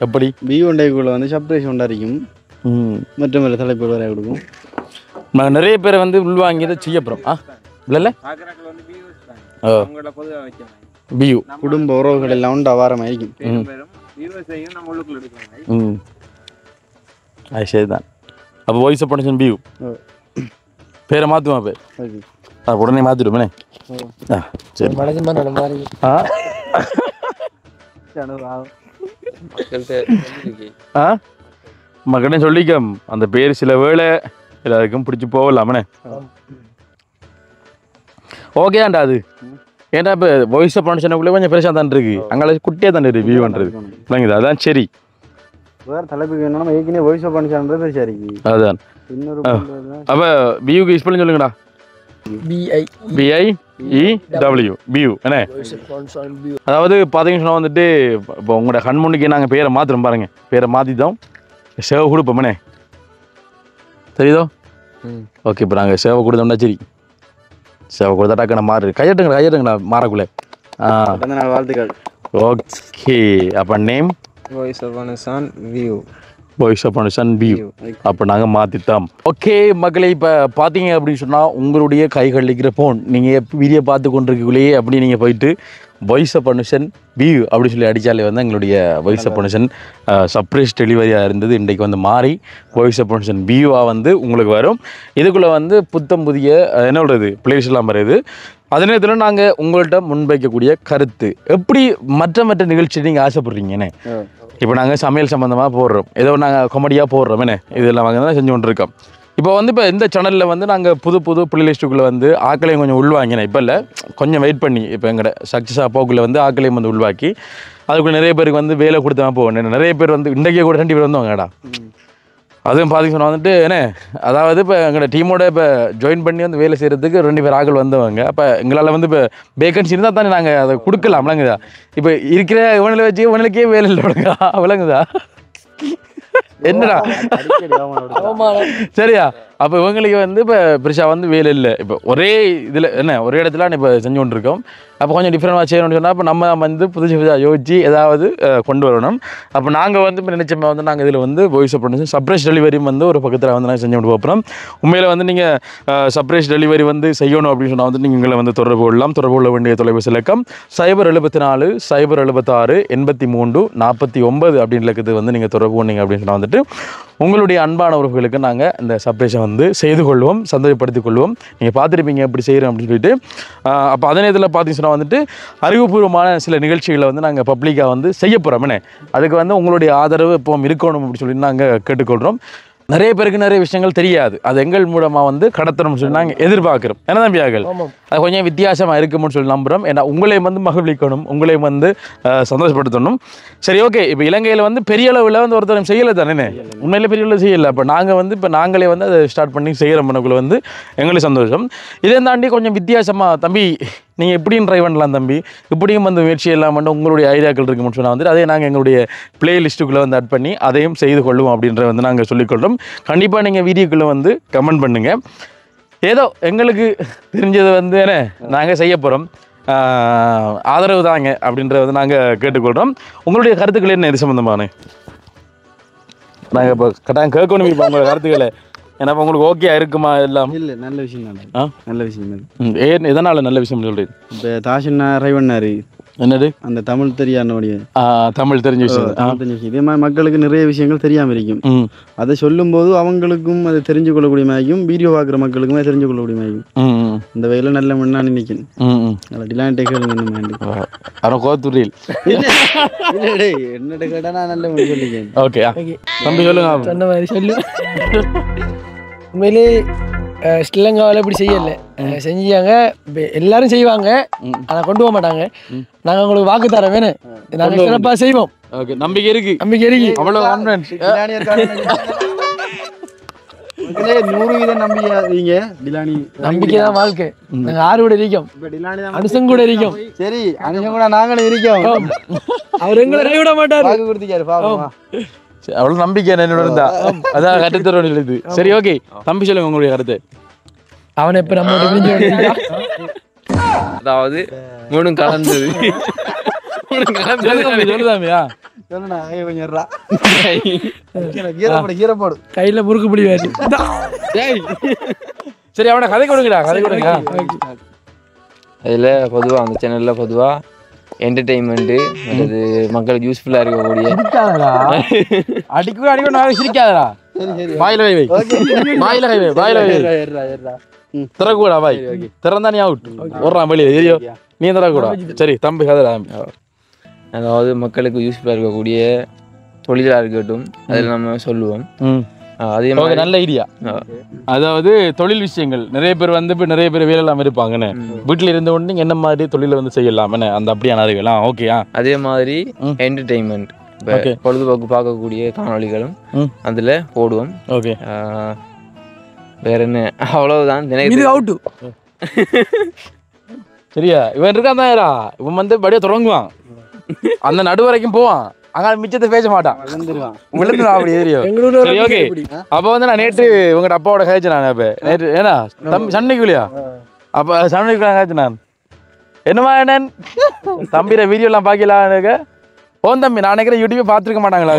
எப்படி வியூ கொண்டக்குள்ள வந்து சர்ப்ரைஸ் உண்டாரிக்கும். மற்ற மேல தலைப்பு வேற கொடுக்கும். நிறைய பேரை வந்து உள்வாங்கியதை செய்ய போறோம். இல்ல வியூ குடும்ப உறவுகள் எல்லாம் உண்டு அவாரமா இருக்கும். அது சரிதான். அப்போ வாய்ஸ் ப்ரொடக்ஷன் வியூ பேரை மாற்றுமா? பேர் உடனே மாற்றிடுமே. சரி மக்களே சொல்லிக்க அந்த பேர் சில வேளை எல்லாருக்கும் பிடிச்சி போகலாமண்ணே. ஓகேண்டா அது. ஏன்னா இப்போ வாய்ஸ் ப்ரொடக்ஷனுக்குள்ளே கொஞ்சம் பெருசாக தான் இருக்கு. அங்கே குட்டியாக தான் இருக்கு வியூ பண்ணுறது. இல்லைங்களா? அதான் சரி. வேறு தலைப்புக்கு என்னன்னா ஏற்கனவே வாய்ஸ் ப்ரொடக்ஷன்றது பெருசாக இருக்கு. அதுதான். இன்னொரு அப்போ வியூக்கு ஸ்பெல்லிங் சொல்லுங்கடா. BIEW வியூ என்ன? அதாவது பார்த்தீங்கன்னா வந்துட்டு இப்போ உங்களோட கண்முன்னுக்கு நாங்கள் பேரை மாற்றுறோம் பாருங்க. பேரை மாற்றிட்டோம். சேவை கொடுப்போம்ண்ணே. தெரியுதோ? ஓகே. இப்போ நாங்கள் சேவை கொடுத்தோம்னா சரி. சேவை கொடுத்தாட்டாக்க நான் மாறு கையட்டுங்கண்ணா மாறக்குள்ளே. வாழ்த்துக்கள். ஓகே. அப்போ name voice of view. Voice production view. அப்போ நாங்கள் மாற்றிட்டோம். ஓகே மக்களே, இப்போ பார்த்தீங்க அப்படின்னு சொன்னால் உங்களுடைய கைகள் இருக்கிற ஃபோன் நீங்கள் வீடியோ பார்த்து கொண்டிருக்கக்குள்ளேயே அப்படி நீங்கள் போயிட்டு வாய்ஸ் ஆஃப் பர்மிஷன் வியூ அப்படி சொல்லி அடித்தாலே வந்து எங்களுடைய வாய்ஸ் ஆஃப் பர்மிஷன் சர்ப்ரைஸ் டெலிவரியாக இருந்தது. இன்றைக்கு வந்து மாறி வாய்ஸ் ஆஃப் பர்மிஷன் வியூவாக வந்து உங்களுக்கு வரும். இதுக்குள்ளே வந்து புத்தம் புதிய என்ன சொல்கிறது பிளேஸ்லாம் வருது. அதே நேரத்தில் நாங்கள் உங்கள்கிட்ட முன்வைக்கக்கூடிய கருத்து எப்படி மற்ற நிகழ்ச்சி நீங்கள் ஆசைப்படுறீங்கன்னு. இப்போ நாங்கள் சமையல் சம்மந்தமாக போடுறோம், ஏதோ நாங்கள் காமெடியாக போடுறோம் என்ன, இதெல்லாம் வாங்க தான் செஞ்சு கொண்டிருக்கோம். இப்போ வந்து இப்போ இந்த சேனலில் வந்து நாங்கள் புது பிளேலிஸ்ட்டுக்குள்ளே வந்து ஆக்களையும் கொஞ்சம் உள்வாங்கினேன். இப்போ இல்லை, கொஞ்சம் வெயிட் பண்ணி இப்போ எங்கள்ட சக்ஸஸாக போக்குள்ளே வந்து ஆக்களையும் வந்து உள்வாக்கி அதுக்குள்ளே நிறைய பேருக்கு வந்து வேலை கொடுத்தா போவேன். நிறைய பேர் வந்து இன்றைக்கே கூட 2 பேர் வந்தவங்கடா. அதுவும் பார்த்தீங்கன்னா வந்துட்டு என்ன, அதாவது இப்போ எங்களோட டீமோட இப்போ ஜாயின் பண்ணி வந்து வேலை செய்கிறதுக்கு 2 பேர் ஆட்கள் வந்தவங்க. அப்போ எங்களால் வந்து இப்போ வேகன்சி இருந்தால் தானே நாங்கள் அதை கொடுக்கலாம். விளங்குதா? இப்போ இருக்கிற இவனில் வச்சு இவனுக்கே வேலை இல்லை விளங்குதா? என்னடா சரியா? அப்போ இவங்களுக்கு வந்து இப்போ பெருசாக வந்து வேலை இல்லை. இப்போ ஒரே இதில் என்ன ஒரே இடத்துல இப்போ செஞ்சு கொண்டு இருக்கோம். அப்போ கொஞ்சம் டிஃப்ரெண்டாக செய்யணும்னு சொன்னால் அப்போ நம்ம வந்து புதுசாக யோசிச்சு ஏதாவது கொண்டு வரணும். அப்போ நாங்கள் வந்து இப்போ நினைச்சோம் வந்து நாங்கள் இதில் வந்து வாய்ஸ் ஆஃப் பர்மிஷன் சர்ப்ரைஸ் டெலிவரியும் வந்து ஒரு பக்கத்தில் வந்து நாங்கள் செஞ்சு கொண்டு போகிறோம். உண்மையில் வந்து நீங்கள் சர்ப்ரைஸ் டெலிவரி வந்து செய்யணும் அப்படின்னு சொன்னால் வந்து நீங்கள் எங்களை வந்து தொடர்பு கொள்ளலாம். தொடர்பு கொள்ள வேண்டிய தொலைபேசி இலக்கம் 074 076 83 49 அப்படின்னு இலக்கத்துக்கு வந்து நீங்கள் தொடர்பு கொண்டீங்க அப்படின்னு சொன்னால் வந்துட்டு உங்களுடைய அன்பான உறவுகளுக்கு நாங்கள் இந்த சர்ப்ரைஸை வந்து செய்து கொள்வோம், சந்தோஷப்படுத்திக் கொள்வோம். நீங்கள் பார்த்துருப்பீங்க எப்படி செய்கிறோம் அப்படின்னு சொல்லிட்டு. அப்போ அதே நேரத்தில் பார்த்தீங்கன்னா வந்துட்டு அறிவுபூர்வமான சில நிகழ்ச்சிகளை வந்து நாங்கள் பப்ளிக்காக வந்து செய்ய போகிறோம்னே. அதுக்கு வந்து உங்களுடைய ஆதரவு இப்போ இருக்கணும் அப்படின்னு சொல்லி நாங்கள் கேட்டுக்கொள்கிறோம். நிறைய பேருக்கு நிறைய விஷயங்கள் தெரியாது, அது எங்கள் மூலமாக வந்து கடத்தணும்னு சொல்லி நாங்கள் எதிர்பார்க்குறோம். என்ன தம்பியாக்கள், அது கொஞ்சம் வித்தியாசமாக இருக்கும்னு சொல்லி நம்புகிறோம். ஏன்னா உங்களையும் வந்து மகிழ்விக்கணும், உங்களையும் வந்து சந்தோஷப்படுத்தணும். சரி, ஓகே. இப்போ இலங்கையில் வந்து பெரிய அளவில் வந்து ஒருத்தரும் செய்யலை தானே, உண்மையிலே பெரிய அளவில் செய்யலை. இப்போ நாங்கள் வந்து இப்போ நாங்களே வந்து அதை ஸ்டார்ட் பண்ணி செய்கிற மனக்குள்ள வந்து எங்களுக்கு சந்தோஷம். இதை தாண்டி கொஞ்சம் வித்தியாசமாக தம்பி நீங்கள் எப்படியும் ட்ரை பண்ணலாம் தம்பி, இப்படியும் வந்து முயற்சி எல்லாம் வந்து உங்களுடைய ஐடியாக்கள் இருக்குன்னு சொன்னால் வந்து அதே நாங்கள் எங்களுடைய பிளேலிஸ்ட்டுக்குள்ளே வந்து ஆட் பண்ணி அதையும் செய்து கொள்ளுவோம் அப்படின்றத வந்து நாங்கள் சொல்லிக்கொள்கிறோம். கண்டிப்பாக நீங்கள் வீடியோக்குள்ளே வந்து கமெண்ட் பண்ணுங்கள். ஏதோ எங்களுக்கு தெரிஞ்சதை வந்து என்ன நாங்கள் செய்ய போகிறோம், ஆதரவு தாங்க அப்படின்றத வந்து நாங்கள் கேட்டுக்கொள்கிறோம். உங்களுடைய கருத்துக்கள் என்ன இது சம்மந்தமான நாங்கள் இப்போ கட்டாயம் கேட்கணும். இப்போ உங்களோட கருத்துக்களை ஏன்னா உங்களுக்கு ஓகே இருக்குமா எல்லாம்? இல்லை, நல்ல விஷயம் தான், நல்ல விஷயம் தான். ஏன் எதனால் நல்ல விஷயம் சொல்கிறேன்? இப்போ தாஷன்னா ரைவண்ணாரு என்னது அந்த தமிழ் தெரியாதபடிய தமிழ் தெரிஞ்ச விஷயம். இதே மாதிரி மக்களுக்கு நிறைய விஷயங்கள் தெரியாமல் இருக்கும். அதை சொல்லும்போது அவங்களுக்கும் அதை தெரிஞ்சு கொள்ளக்கூடிய மாதிரியும் வீடியோ பார்க்குற மக்களுக்குமே தெரிஞ்சு கொள்ளக்கூடிய மாதிரியும் இந்த வகையில் நல்ல மண்ணா நினைக்கணும். டிலான்டே கேளுங்க கோத்துரில் என்னட்ட கேட்டா நான் நல்ல மணி சொல்லிக்கேன். ஓகே தம்பி சொல்லுங்க. சொன்ன மாதிரி சொல்லு. உண்மையிலே ஸ்ரீலங்காவில் இப்படி செய்யலை, செஞ்சாங்க எல்லாரும் செய்வாங்க, ஆனால் கொண்டு போக மாட்டாங்க. நாங்கள் உங்களுக்கு வாக்கு தர வேணும், நாங்கள் சிறப்பாக செய்வோம். ஓகே, நம்பிக்கை இருக்கு, நம்பிக்கை இருக்கு, அவ்வளோ கான்ஃபிடன்ஸ். 100% நம்பிக்கை. நம்பிக்கை தான் வாழ்க்கை. நாங்கள் ஆறு கூட இருக்கோம், அனுசம் கூட இருக்கோம். சரி, அனுசம் கூட நாங்களும் இருக்கோம். அவர் எங்களை விட மாட்டார். வாக்கு கொடுத்துக்காரு பாப்போமா. அவ்வளோ நம்பிக்கை என்னோட இருந்தா அதான் கட்டுத்தரோடு இது. சரி, ஓகே தம்பி சொல்லுங்க உங்களுடைய கருத்து. அவனை இப்ப நம்ம அதாவது மூணும் கலந்தது. சொல்லுதாமியா கையில முறுக்கு பிடிவாரு. சரி, அவனை கதை கொடுங்கடா, கதை கொடுங்க. அதில் பொதுவாக அந்த சேனலில் பொதுவாக என்டர்டெயின்மெண்ட்டு அல்லது மக்களுக்கு யூஸ்ஃபுல்லாக இருக்கக்கூடிய அடிக்க சிரிக்காதடா. வாயில வை வை, வாயில கை வை, வாயில வை. திறக்கூடா பாய், திறந்தா நீ அவுட். ஓடுறான் வெளியே தெரியும், நீ திறக்கூடா. சரி தம்பி கதை. அதாவது மக்களுக்கு யூஸ்ஃபுல்லாக இருக்கக்கூடிய தொழிலாக இருக்கட்டும், அதில் நம்ம சொல்லுவோம். அதே மாதிரி நல்ல ஐடியா. அதாவது தொழில் விஷயங்கள் நிறைய பேர் வந்து இப்போ நிறைய பேர் வேலை இல்லாமல் இருப்பாங்கன்னு, வீட்டில் இருந்த உடனே நீங்கள் என்ன மாதிரி தொழிலை வந்து செய்யலாம் அந்த அப்படியான அறிவுலாம். ஓகேயா? அதே மாதிரி என்டர்டெயின்மெண்ட் பொழுதுபோக்கு பார்க்கக்கூடிய காணொலிகளும் அதில் போடுவோம். ஓகே, வேற என்ன, அவ்வளவுதான். அவுட்டு சரியா? இவன் இருக்கான் தான், இவன் வந்து படியே தொடங்குவான், அந்த நடு வரைக்கும் போவான், அங்கே மிச்சத்தை பேச மாட்டான், விழுந்துடும் அப்படி தெரியும். சரி, ஓகே. அப்போ வந்து நான் நேற்று உங்கள்கிட்ட அப்பாவோட கழிச்சு நான் இப்போ நேற்று ஏன்னா தம்பி சண்டைக்குள்ளியா அப்போ சண்டைக்குள்ள கழிச்சு நான் என்னமா என்னன் தம்பிர வீடியோலாம் பார்க்கலாம். ஓன் தம்பி நான் நினைக்கிறேன் யூடியூப் பார்த்துருக்க மாட்டாங்களா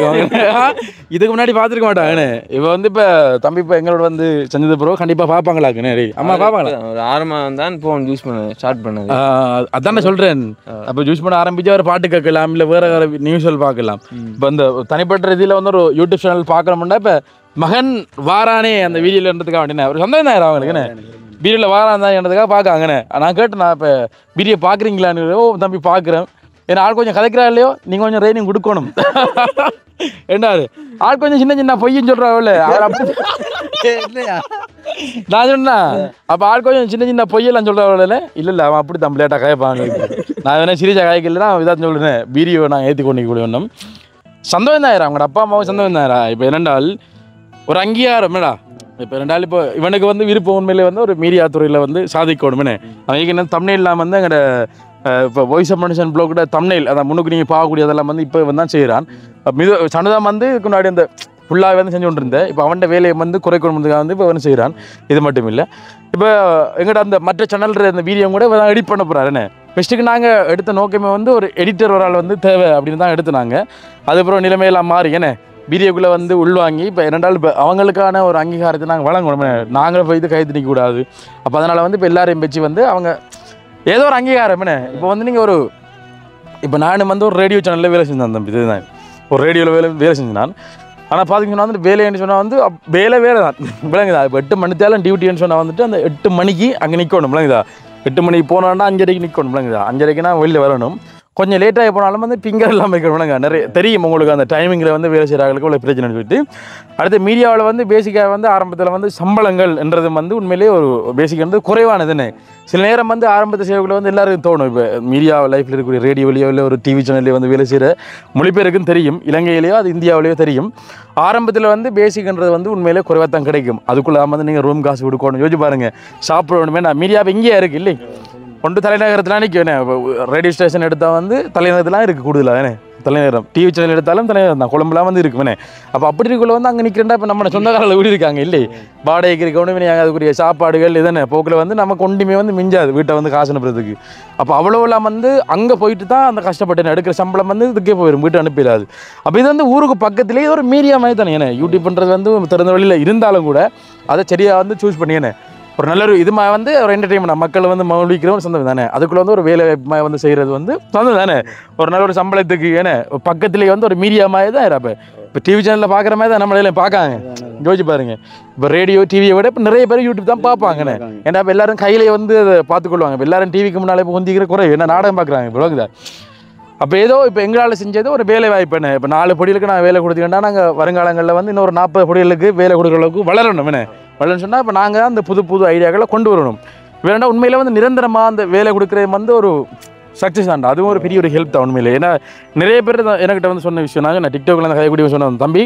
இதுக்கு முன்னாடி பார்த்துருக்க மாட்டாங்கண்ணே இப்போ வந்து இப்போ தம்பி இப்போ எங்களோட வந்து செஞ்சது பிறகு கண்டிப்பாக பார்ப்பாங்களாக்குண்ணே அம்மா பார்ப்பாங்களா ஒரு 6 மாதம் தான் ஃபோன் யூஸ் பண்ண ஸ்டார்ட் பண்ணது. அதான் நான் சொல்கிறேன். அப்போ யூஸ் பண்ண ஆரம்பிச்சா ஒரு பாட்டு கேட்கலாம் இல்லை வேறு வேறு நியூஸ்கள் பார்க்கலாம். இப்போ இந்த தனிப்பட்ட ரீதியில் வந்து ஒரு யூடியூப் சேனல் பார்க்குறோம்னா இப்போ மகன் வாரானே அந்த வீடியோவில் இருந்ததுக்காக வேண்டினேன் ஒரு சந்தோஷம் தான் அவங்களுக்குண்ணே வீடியோவில் வாரான்தான்றதுக்காக பார்க்காங்கண்ணே. நான் கேட்டேன் நான் இப்போ வீடியோ பார்க்குறீங்களான்னு. ஓ தம்பி பார்க்குறேன். ஏன்னா ஆள் கொஞ்சம் கதைக்கிறா இல்லையோ நீங்கள் கொஞ்சம் ட்ரைனிங் கொடுக்கணும் என்னாரு ஆள் கொஞ்சம் சின்ன சின்ன பொய்ன்னு சொல்கிறாவில்ல நான் சொன்னா அப்போ ஆள் கொஞ்சம் சின்ன சின்ன பொய்யெல்லாம் சொல்கிறாவில்ல இல்லை அவன் அப்படி தான் லேட்டாக காயப்பாங்க. நான் வேணா சீரியஸாக காய்க்கல இதாக சொல்லுறேன் வீடியோ நான் ஏற்றி கொண்டு கூடிய சந்தோஷம் தான் அவங்களோட அப்பா அம்மாவும் சந்தோஷம் தான். இப்போ என்னென்றால் ஒரு அங்கீகாரம்டா இப்போ ரெண்டாள் இப்போ இவனுக்கு வந்து விருப்பம் உண்மையிலே வந்து ஒரு மீடியா துறையில் வந்து சாதிக்கணும்னே அவனுக்கு என்ன தமிழ்லாம் வந்து எங்களோட இப்போ வாய்ஸ் ஆஃப் மனுஷன் ப்ளோக்கோட தமிழ் அதை முன்னுக்கு நீங்கள் பார்க்கக்கூடியதெல்லாம் வந்து இப்போ வந்து தான் செய்கிறான். சனுதான் வந்து இதுக்கு முன்னாடி அந்த ஃபுல்லாக வந்து செஞ்சு கொண்டு இருந்தேன். இப்போ அவன்கிட்ட வேலையை வந்து குறைக்கணுன்றதுக்காக வந்து இப்போ வந்து செய்கிறான். இது மட்டும் இல்லை இப்போ எங்கள்கிட்ட அந்த மற்ற சேனல்ற அந்த வீடியோ கூட இப்போ தான் எடிட் பண்ண போகிறாருன்னு ஃபஸ்ட்டுக்கு நாங்கள் எடுத்த நோக்கமே வந்து ஒரு எடிட்டர் ஒரு ஆள் வந்து தேவை அப்படின்னு தான் எடுத்துனாங்க. அதுக்கப்புறம் நிலைமையெல்லாம் மாறி என்ன வீடியோக்குள்ளே வந்து உள்வாங்கி இப்போ ரெண்டாள் இப்போ அவங்களுக்கான ஒரு அங்கீகாரத்தை நாங்கள் வழங்கணும். நாங்களும் போய் இது கை திணிக்கக்கூடாது. அப்போ அதனால் வந்து இப்போ எல்லாரையும் வச்சு வந்து அவங்க ஏதோ ஒரு அங்கீகாரம் என்ன இப்போ வந்து நீங்கள் ஒரு இப்போ நான் வந்து ஒரு ரேடியோ சேனலில் வேலை செஞ்சேன் தம்பி இதுதான் ஒரு ரேடியோவில் வேலை செஞ்சேன் நான். ஆனால் பார்த்தீங்கன்னா வந்து வேலைன்னு சொன்னால் வந்து வேலை தான் விளங்குதா. இப்போ 8 மணித்தாலும் டியூட்டின்னு சொன்னால் வந்துட்டு அந்த 8 மணிக்கு அங்கே நிற்கணும் விளங்குதா. 8 மணிக்கு போனோன்னா 5:30 நிற்கணும் விளங்குதா. 5:30க்கு நான் வெளியில் வரணும். கொஞ்சம் லேட்டாகி போனாலும் வந்து பிங்கர் இல்லாமல் இருக்கணும்னாங்க நிறைய தெரியும் உங்களுக்கு அந்த டைமிங்கில் வந்து வேலை செய்கிறாங்களுக்கு உள்ள பிரச்சனை சொல்லிட்டு. அடுத்து மீடியாவில் வந்து பேசிக்காக வந்து ஆரம்பத்தில் வந்து சம்பளங்கள் என்றது வந்து உண்மையிலேயே ஒரு பேசிக் வந்து குறைவானதுன்னு சில நேரம் வந்து ஆரம்பத்தில் செய்யக்குள்ள வந்து எல்லாருக்கும் தோணும். இப்போ மீடியா லைஃப்பில் இருக்கக்கூடிய ரேடியோலையோ இல்லை ஒரு டிவி சேனல்லையோ வந்து வேலை செய்கிற மொழிபெயருக்குன்னு தெரியும். இலங்கையிலேயோ அது இந்தியாவிலேயோ தெரியும். ஆரம்பத்தில் வந்து பேசிக்ன்றது வந்து உண்மையிலே குறைவாக தான் கிடைக்கும். அதுக்குள்ளே வந்து நீங்கள் ரூம் காசு கொடுக்கணும் யோசிச்சு பாருங்கள். சாப்பிடணுமே நான் மீடியாவை இங்கேயே இருக்குது இல்லை ஒன்று தலைநகரத்தில் நிற்கும். ரேடியோ ஸ்டேஷன் எடுத்தால் வந்து தலைநகரத்துலாம் இருக்குது கூடுதலாக தலைநகரம். டிவி சேனல் எடுத்தாலும் தலைநகரம் தான் கொழும்புலாம் வந்து இருக்குமே. அப்போ அப்படி இருக்குள்ள வந்து அங்கே நிற்கிறேன்டா இப்போ நம்ம சொந்தக்காரில் வீடு இருக்காங்க இல்லை வாடகைக்கு இருக்கணும். நீங்கள் அதுக்குரிய சாப்பாடுகள் இதனை போக்கில் வந்து நம்ம கொண்டுமே வந்து மிஞ்சாது வீட்டை வந்து காசு அனுப்புறதுக்கு. அப்போ அவ்வளோலாம் வந்து அங்கே போயிட்டு தான் அந்த கஷ்டப்பட்டு எடுக்கிற சம்பளம் வந்து இதுக்கே போயிடும் வீட்டு அனுப்பிடாது. அப்போ இது வந்து ஊருக்கு பக்கத்துலேயே ஒரு மீடியா மாதிரி தானே ஏன்னா யூடியூப்ன்றது வந்து திறந்த வழியில் இருந்தாலும் கூட அதை சரியாக வந்து சூஸ் பண்ணியேனே ஒரு நல்ல ஒரு இது வந்து ஒரு என்டர்டெயின்மெண்ட் மக்களை வந்து மகிழ்விக்கிறவங்க சொந்தம் தானே. அதுக்குள்ளே வந்து ஒரு வேலை வாய்ப்பு வந்து செய்கிறது வந்து சொந்தம் தானே. ஒரு நல்ல ஒரு சம்பளத்துக்கு ஏன்னா பக்கத்துலேயே வந்து ஒரு மீடியா மாதிரி தான் இருப்பேன். இப்போ டிவி சேனலில் பார்க்குற மாதிரி தான் நம்மளையும் பார்க்காங்க யோசிச்சு பாருங்க. இப்போ ரேடியோ டிவியை விட இப்போ நிறைய பேர் யூடியூப் தான் பார்ப்பாங்கண்ணே. ஏன்னா இப்போ எல்லாரும் கையிலே வந்து அதை பார்த்துக்கொள்வாங்க. இப்போ எல்லாரும் டிவிக்கு முன்னாலே இப்போ கொஞ்சிக்கிற குறை என்ன நாடகம் பார்க்குறாங்க இப்போ விளங்குதா. அப்போ ஏதோ இப்போ எங்களால் செஞ்சது ஒரு வேலை வாய்ப்புன்னு இப்போ 4 பொடிகளுக்கு நான் வேலை கொடுத்துக்கிட்டா நாங்கள் வருங்காலங்களில் வந்து இன்னொரு 40 பொடிகளுக்கு வேலை கொடுக்குற அளவுக்கு வளரணும் என்ன வளரணும்னு சொன்னால் இப்போ நாங்கள் தான் அந்த புது ஐடியாக்களை கொண்டு வரணும். வேணா உண்மையில் வந்து நிரந்தரமாக அந்த வேலை கொடுக்குறது வந்து ஒரு சக்ஸஸ் ஆண்டா அதுவும் ஒரு பெரிய ஒரு ஹெல்ப் தான் உண்மையிலே. ஏன்னா நிறைய பேர் என்கிட்ட வந்து சொன்ன விஷயம் நான் டிக்டாக்ல அந்த கைக்கூடிய சொன்னேன் தம்பி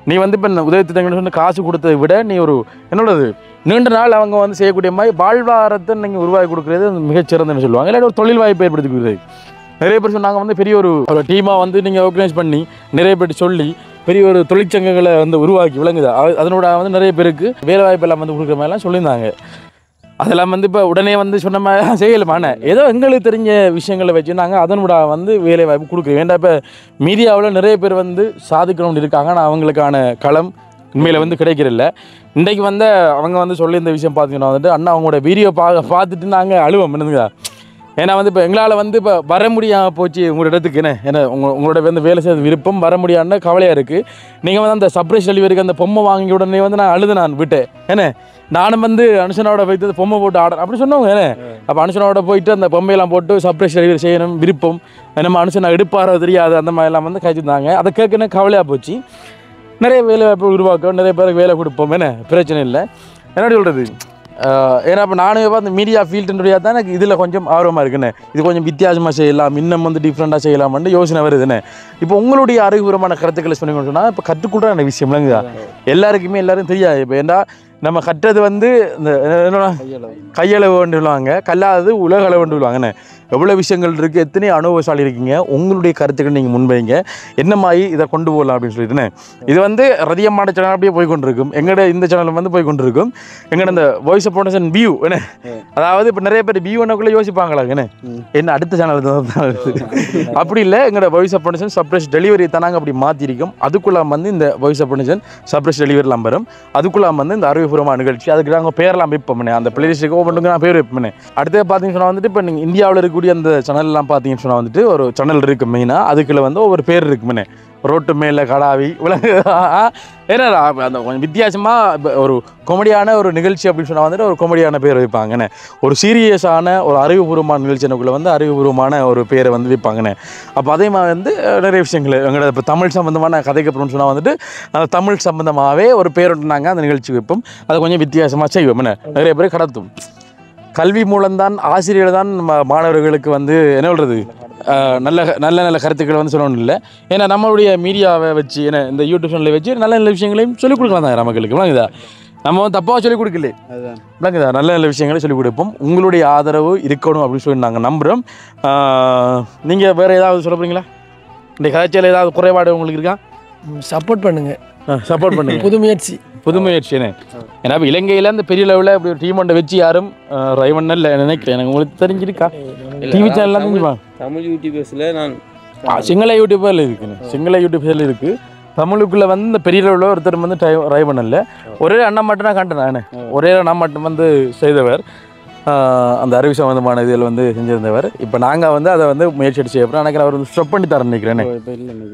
நீ வந்து இப்போ உதவி திட்டங்கள்னு சொன்ன காசு கொடுத்ததை விட நீ ஒரு என்னோடது நீண்ட நாள் அவங்க வந்து செய்யக்கூடிய மாதிரி வாழ்வாரத்தை நீங்கள் உருவாக்கி கொடுக்குறது மிகச்சிறந்தன்னு சொல்லுவாங்க. இல்லை ஒரு தொழில் வாய்ப்பை ஏற்படுத்தி கொடுக்குறது. நிறைய பேர் சொன்னாங்க வந்து பெரிய ஒரு டீமாக வந்து நீங்கள் ஆர்கனைஸ் பண்ணி நிறைய பேர் சொல்லி பெரிய ஒரு தொழிற்சங்கங்களை வந்து உருவாக்கி விளங்குதா அதனோட வந்து நிறைய பேருக்கு வேலை வாய்ப்பெல்லாம் வந்து கொடுக்குற மாதிரிலாம் சொல்லியிருந்தாங்க. அதெல்லாம் வந்து இப்போ உடனே வந்து சொன்ன மாதிரி செய்யலுமான ஏதோ எங்களுக்கு தெரிஞ்ச விஷயங்களை வச்சு நாங்கள் அதனோட வந்து வேலை வாய்ப்பு கொடுக்குறோம். ஏன்டா இப்போ மீடியாவில் நிறைய பேர் வந்து சாதிக்கணும்னு இருக்காங்க. ஆனால் அவங்களுக்கான களம் உண்மையில் வந்து கிடைக்கிறதில்ல. இன்றைக்கு வந்து அவங்க வந்து சொல்லி இந்த விஷயம் பார்த்தீங்கன்னா வந்துட்டு அண்ணா அவங்களோட வீடியோ பார்த்துட்டு நாங்கள் அழுவோம் என்னதுங்க. ஏன்னா வந்து இப்போ எங்களால் வந்து இப்போ வர முடியாமல் போச்சு உங்களோட இடத்துக்கு என்ன ஏன்னா உங்களோட வந்து வேலை செய்ய விருப்பம் வர முடியாதுன்னு கவலையாக இருக்குது. நீங்கள் வந்து அந்த சர்ப்ரைஸ் டெலிவரிக்கு அந்த பொம்மை வாங்கி உடனே வந்து நான் அழுது நான் விட்டேன் ஏன்னா நானும் வந்து அனுஷனோட போய்ட்டு பொம்மை போட்டு ஆர்டர் அப்படி சொன்னவங்க ஏன்னா அப்போ அனுஷனோட போயிட்டு அந்த பொம்மையெல்லாம் போட்டு சர்ப்ரைஸ் டெலிவரி செய்யணும் விருப்பம் நம்ம அனுஷனை எடுப்பாரோ தெரியாது அந்த மாதிரிலாம் வந்து கழிச்சிருந்தாங்க. அதை கேட்கணும் கவலையாக போச்சு. நிறைய வேலை வாய்ப்பு உருவாக்கும் நிறைய பேருக்கு வேலை கொடுப்போம் என்ன பிரச்சனை இல்லை. என்ன சொல்கிறது ஏன்னா இப்போ நானும் அந்த மீடியா ஃபீல்டுன்னுடைய தான் எனக்கு இதில் கொஞ்சம் ஆர்வமாக இருக்குண்ணே. இது கொஞ்சம் வித்தியாசமாக செய்யலாம் இன்னும் வந்து டிஃப்ரெண்ட்டாக செய்யலாம்னு யோசனை வருதுண்ணே. இப்போ உங்களுடைய அறிவுபூர்வமான கருத்துக்களை சொன்னீங்கன்னு சொன்னால் இப்போ கற்றுக்கூட விஷயம் இல்லைங்குதா எல்லாருக்குமே எல்லாரும் தெரியாது. இப்போ ஏன்னா நம்ம கட்டுறது வந்து இந்த கையளவு சொல்லுவாங்க கல்லாதது உலக அளவுன்னு சொல்லுவாங்கண்ணே. எவ்வளோ விஷயங்கள் இருக்குது, எத்தனை அனுபவசாலி இருக்கீங்க, உங்களுடைய கருத்துக்கள் நீங்கள் முன்வைங்க, என்ன மாதிரி இதை கொண்டு போகலாம் அப்படின்னு சொல்லிட்டுன்னு. இது வந்து ரதியமான சேனல் அப்படியே போய் கொண்டிருக்கும், எங்களோட இந்த சேனல் வந்து போய் கொண்டிருக்கும். எங்களோட இந்த வாய்ஸ் ஆஃப் ஃபவுண்டேஷன் வியூ என்ன, அதாவது இப்போ நிறைய பேர் வியூ என்னக்குள்ளே யோசிப்பாங்களா என்ன அடுத்த சேனல் தான் அப்படி இல்லை. எங்களோட voice of foundation surprise delivery தான் நாங்கள் அப்படி மாற்றிருக்கோம். அதுக்குள்ளே வந்து இந்த வாய்ஸ் ஆஃப் ஃபவுண்டேஷன் சர்ப்ரைஸ் டெலிவரிலாம் வரும். அதுக்குள்ளே வந்து இந்த அறிவுபூர்வமான நிகழ்ச்சி, அதுக்கு நாங்கள் பேரெல்லாம் வைப்போம்னே, அந்த பிளேலிஸ்ட்டுக்கு ஓப்பனுக்கு நான் பேர் வைப்போம்னே. அடுத்து பார்த்தீங்கன்னு சொன்னால் வந்துட்டு இப்போ நீங்கள் இந்தியாவில் இருக்கக்கூடிய அந்த சேனல்லாம் பார்த்தீங்கன்னு சொன்னால் வந்துட்டு ஒரு சேனல் இருக்குது மெயினாக, அதுக்குள்ளே வந்து ஒவ்வொரு பேர் இருக்குமே, ரோட்டு மேலே கடாவி ஏன்னா அந்த கொஞ்சம் வித்தியாசமாக ஒரு காமெடியான ஒரு நிகழ்ச்சி அப்படின்னு சொன்னால் வந்துட்டு ஒரு காமெடியான பேர் வைப்பாங்கண்ணே. ஒரு சீரியஸான ஒரு அறிவுபூர்வமான நிகழ்ச்சினுக்குள்ளே வந்து அறிவுபூர்வமான ஒரு பேரை வந்து வைப்பாங்கண்ணே. அப்போ அதே மாதிரி வந்து நிறைய விஷயங்கள் எங்களோட இப்போ தமிழ் சம்மந்தமான கதைக்கு அப்புறம்னு சொன்னால் வந்துட்டு அந்த தமிழ் சம்மந்தமாகவே ஒரு பேர் நாங்கள் அந்த நிகழ்ச்சி வைப்போம். அதை கொஞ்சம் வித்தியாசமாக செய்வோம். என்ன நிறைய பேர் கடத்தும். கல்வி மூலம்தான், ஆசிரியர் தான் மாணவர்களுக்கு வந்து என்ன சொல்கிறது நல்ல நல்ல நல்ல கருத்துக்களை வந்து சொல்லணும் இல்லை. ஏன்னா நம்மளுடைய மீடியாவை வச்சு என்ன இந்த யூடியூப் சேனலை வச்சு நல்ல நல்ல விஷயங்களையும் சொல்லிக் கொடுக்கலாம் தான் மக்களுக்கு. விளங்குதா? நம்ம வந்து தப்பாக சொல்லிக் கொடுக்கல, விளங்குதா? நல்ல நல்ல விஷயங்களை சொல்லிக் கொடுப்போம். உங்களுடைய ஆதரவு இருக்கணும் அப்படின்னு சொல்லி நாங்கள் நம்புகிறோம். நீங்கள் வேறு ஏதாவது சொல்ல போகிறீங்களா? இந்த கதைச்சியில் ஏதாவது குறைபாடு உங்களுக்கு இருக்கா? சப்போர்ட் பண்ணுங்க, சப்போர்ட் பண்ணுங்க. புது முயற்சி என்ன, ஏன்னா இப்போ இலங்கையில் அந்த பெரிய லெவலில் இப்படி ஒரு டீம் ஒன்றை வச்சு யாரும் ரைவன் இல்லை நினைக்கிறேன். எனக்கு உங்களுக்கு தெரிஞ்சிருக்கா? டிவி சேனல்லாம் தெரிஞ்சுப்பா. தமிழ் யூடியூபர்ஸில் நான் சிங்கள யூடியூபரில் இருக்குன்னு, சிங்கள யூடியூபர்ஸில் இருக்குது. தமிழுக்குள்ளே வந்து இந்த பெரிய லெவலில் ஒருத்தர் வந்து ரைவன் இல்லை, ஒரே அண்ணா மட்டும் நான் கண்டேன். நான் ஒரே அண்ணா மட்டும் வந்து செய்தவர், அந்த அறிவு சம்பந்தமான இதில் வந்து செஞ்சிருந்தவர். இப்போ நாங்கள் வந்து அதை வந்து முயற்சி எடுத்து செய்யப்போம். எனக்கு அவர் வந்து ஸ்டாப் பண்ணி தரேன் நினைக்கிறேன்.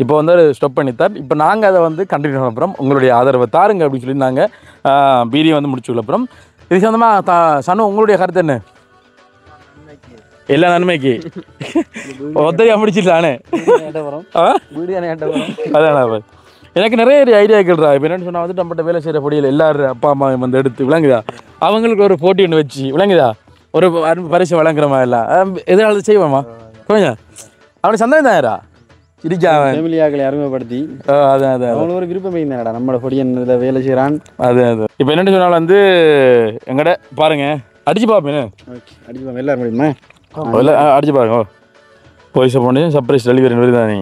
இப்போ வந்து ஸ்டாப் பண்ணித்தார். இப்போ நாங்கள் அதை வந்து கண்டினியூ பண்ண அப்புறம் உங்களுடைய ஆதரவை தாருங்க அப்படின்னு சொல்லி நாங்கள் வீடியோ வந்து முடிச்சுள்ள அப்புறம் இது சம்பந்தமாக சனு உங்களுடைய கருத்து என்ன? எல்லா நன்மைக்கு ஒத்தையாக முடிச்சிடலானே. அதான் எனக்கு நிறைய ஐடியாக்கள்ரா. இப்போ என்னென்னு சொன்னால் வந்து நம்மகிட்ட வேலை செய்கிற பொடியில் எல்லாரும் அப்பா அம்மா வந்து எடுத்து விளங்குதா, அவங்களுக்கு ஒரு போட்டி ஒன்று வச்சு விளங்குதா, ஒரு பரிசு வழங்குற மாதிரி எல்லாம் எதனால செய்வோமா கொஞ்சம் அவனுக்கு சந்தேகம் தான்டா ஃபேமிலியாக்களை அறிமுகப்படுத்தி அதான் அதான் அவங்களுக்கு ஒரு விருப்பம் இருந்தாடா நம்மளோட பொடியன் இதில் வேலை செய்கிறான். அது அது இப்போ என்னென்னு சொன்னால் வந்து எங்கட பாருங்க அடிச்சு பார்ப்பேன். அடிச்சு பார்ப்பேன் எல்லாரும் முடியுமா? அடிச்சு பாருங்க. Voice of foundation surprise delivery வருதா? நீ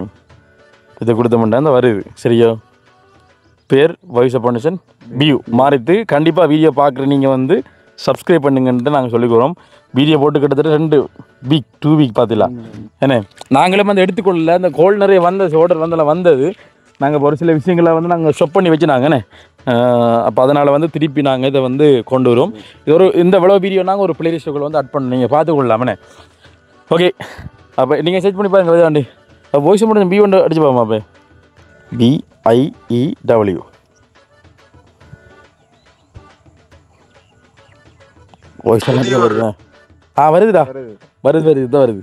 இதை கொடுத்த மாட்டேன் தான் வருது. சரியா? பேர் வாய்ஸ் ஆஃப் ஃபவுண்டேஷன் வியூ மாறித்து. கண்டிப்பாக வீடியோ பார்க்குற நீங்கள் வந்து சப்ஸ்கிரைப் பண்ணுங்கன்ட்டு நாங்கள் சொல்லிக்கிறோம். வீடியோ போட்டு கிட்டத்தட்ட 2 வீக் பார்த்துலாம். ஏன்னா நாங்களே வந்து எடுத்துக்கொள்ளல, அந்த கோல் நிறைய வந்தது, ஆர்டர் வந்தது. நாங்கள் ஒரு சில விஷயங்களை வந்து நாங்கள் ஸ்டொப் பண்ணி வச்சுனாங்கண்ணே. அப்போ அதனால் வந்து திருப்பி நாங்கள் இதை வந்து கொண்டு வரோம். இது இந்த இவ்வளோ வீடியோ நாங்கள் ஒரு பிளேலிஸ்ட்டுக்குள்ள வந்து அட் பண்ண நீங்கள் பார்த்துக்கொள்ளலாமண்ணே. ஓகே, அப்போ நீங்கள் செர்ச் பண்ணி பாருங்க. வேண்டாண்டி வாய்ஸ் மட்டும் பி ஒன்று அடிச்சு பாப்பா. அப்போ BIEW வாய்ஸ் வருது. வருதுடா, வருது இதான் வருது.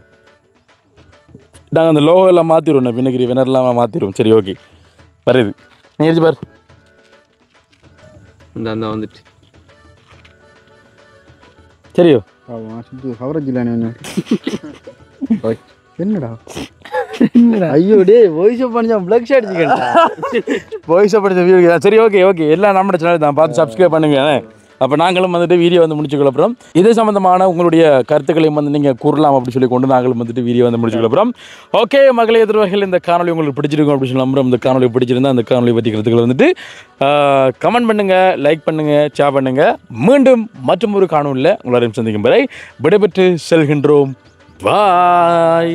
நாங்கள் அந்த லோகோ எல்லாம் மாற்றிடுவோம், பின்னகிரி வினர்லாம் மாற்றிடுவோம். சரி, ஓகே, வருது. நீ அடிச்சு பாரு. இந்த வந்துட்டு சரியோ? கவரேஜ் இல்லை என்னடா ஐயோ டே வாய்ஸ் ஆஃப் பண்ணி பிளக் ஷாட் அடிச்சுக்கடா. வாய்ஸ் ஆஃப் பண்ணி வீடியோ. சரி, ஓகே ஓகே, எல்லாம் நம்ம சேனல் தான், பார்த்து சப்ஸ்கிரைப் பண்ணுங்க. அப்போ நாங்களும் வந்துட்டு வீடியோ வந்து முடிச்சுக்கொள்ள அப்புறம் இது சம்மந்தமான உங்களுடைய கருத்துக்களையும் வந்து நீங்கள் கூறலாம் அப்படின்னு சொல்லி கொண்டு நாங்களும் வந்துட்டு வீடியோ வந்து முடிச்சுக்கொள்ள அப்புறம். ஓகே மகளே, எதிர்வகையில் இந்த காணொலி உங்களுக்கு பிடிச்சிருக்கும் அப்படின்னு சொல்லி நம்புறோம். இந்த காணொலி பிடிச்சிருந்தா அந்த காணொலி பற்றி கருத்துக்களை வந்துட்டு கமெண்ட் பண்ணுங்கள், லைக் பண்ணுங்கள், ஷேர் பண்ணுங்கள். மீண்டும் மற்றும் ஒரு காணொலியில் உங்களாரையும் சந்திக்கும் வரை விடைபெற்று செல்கின்றோம். பாய்.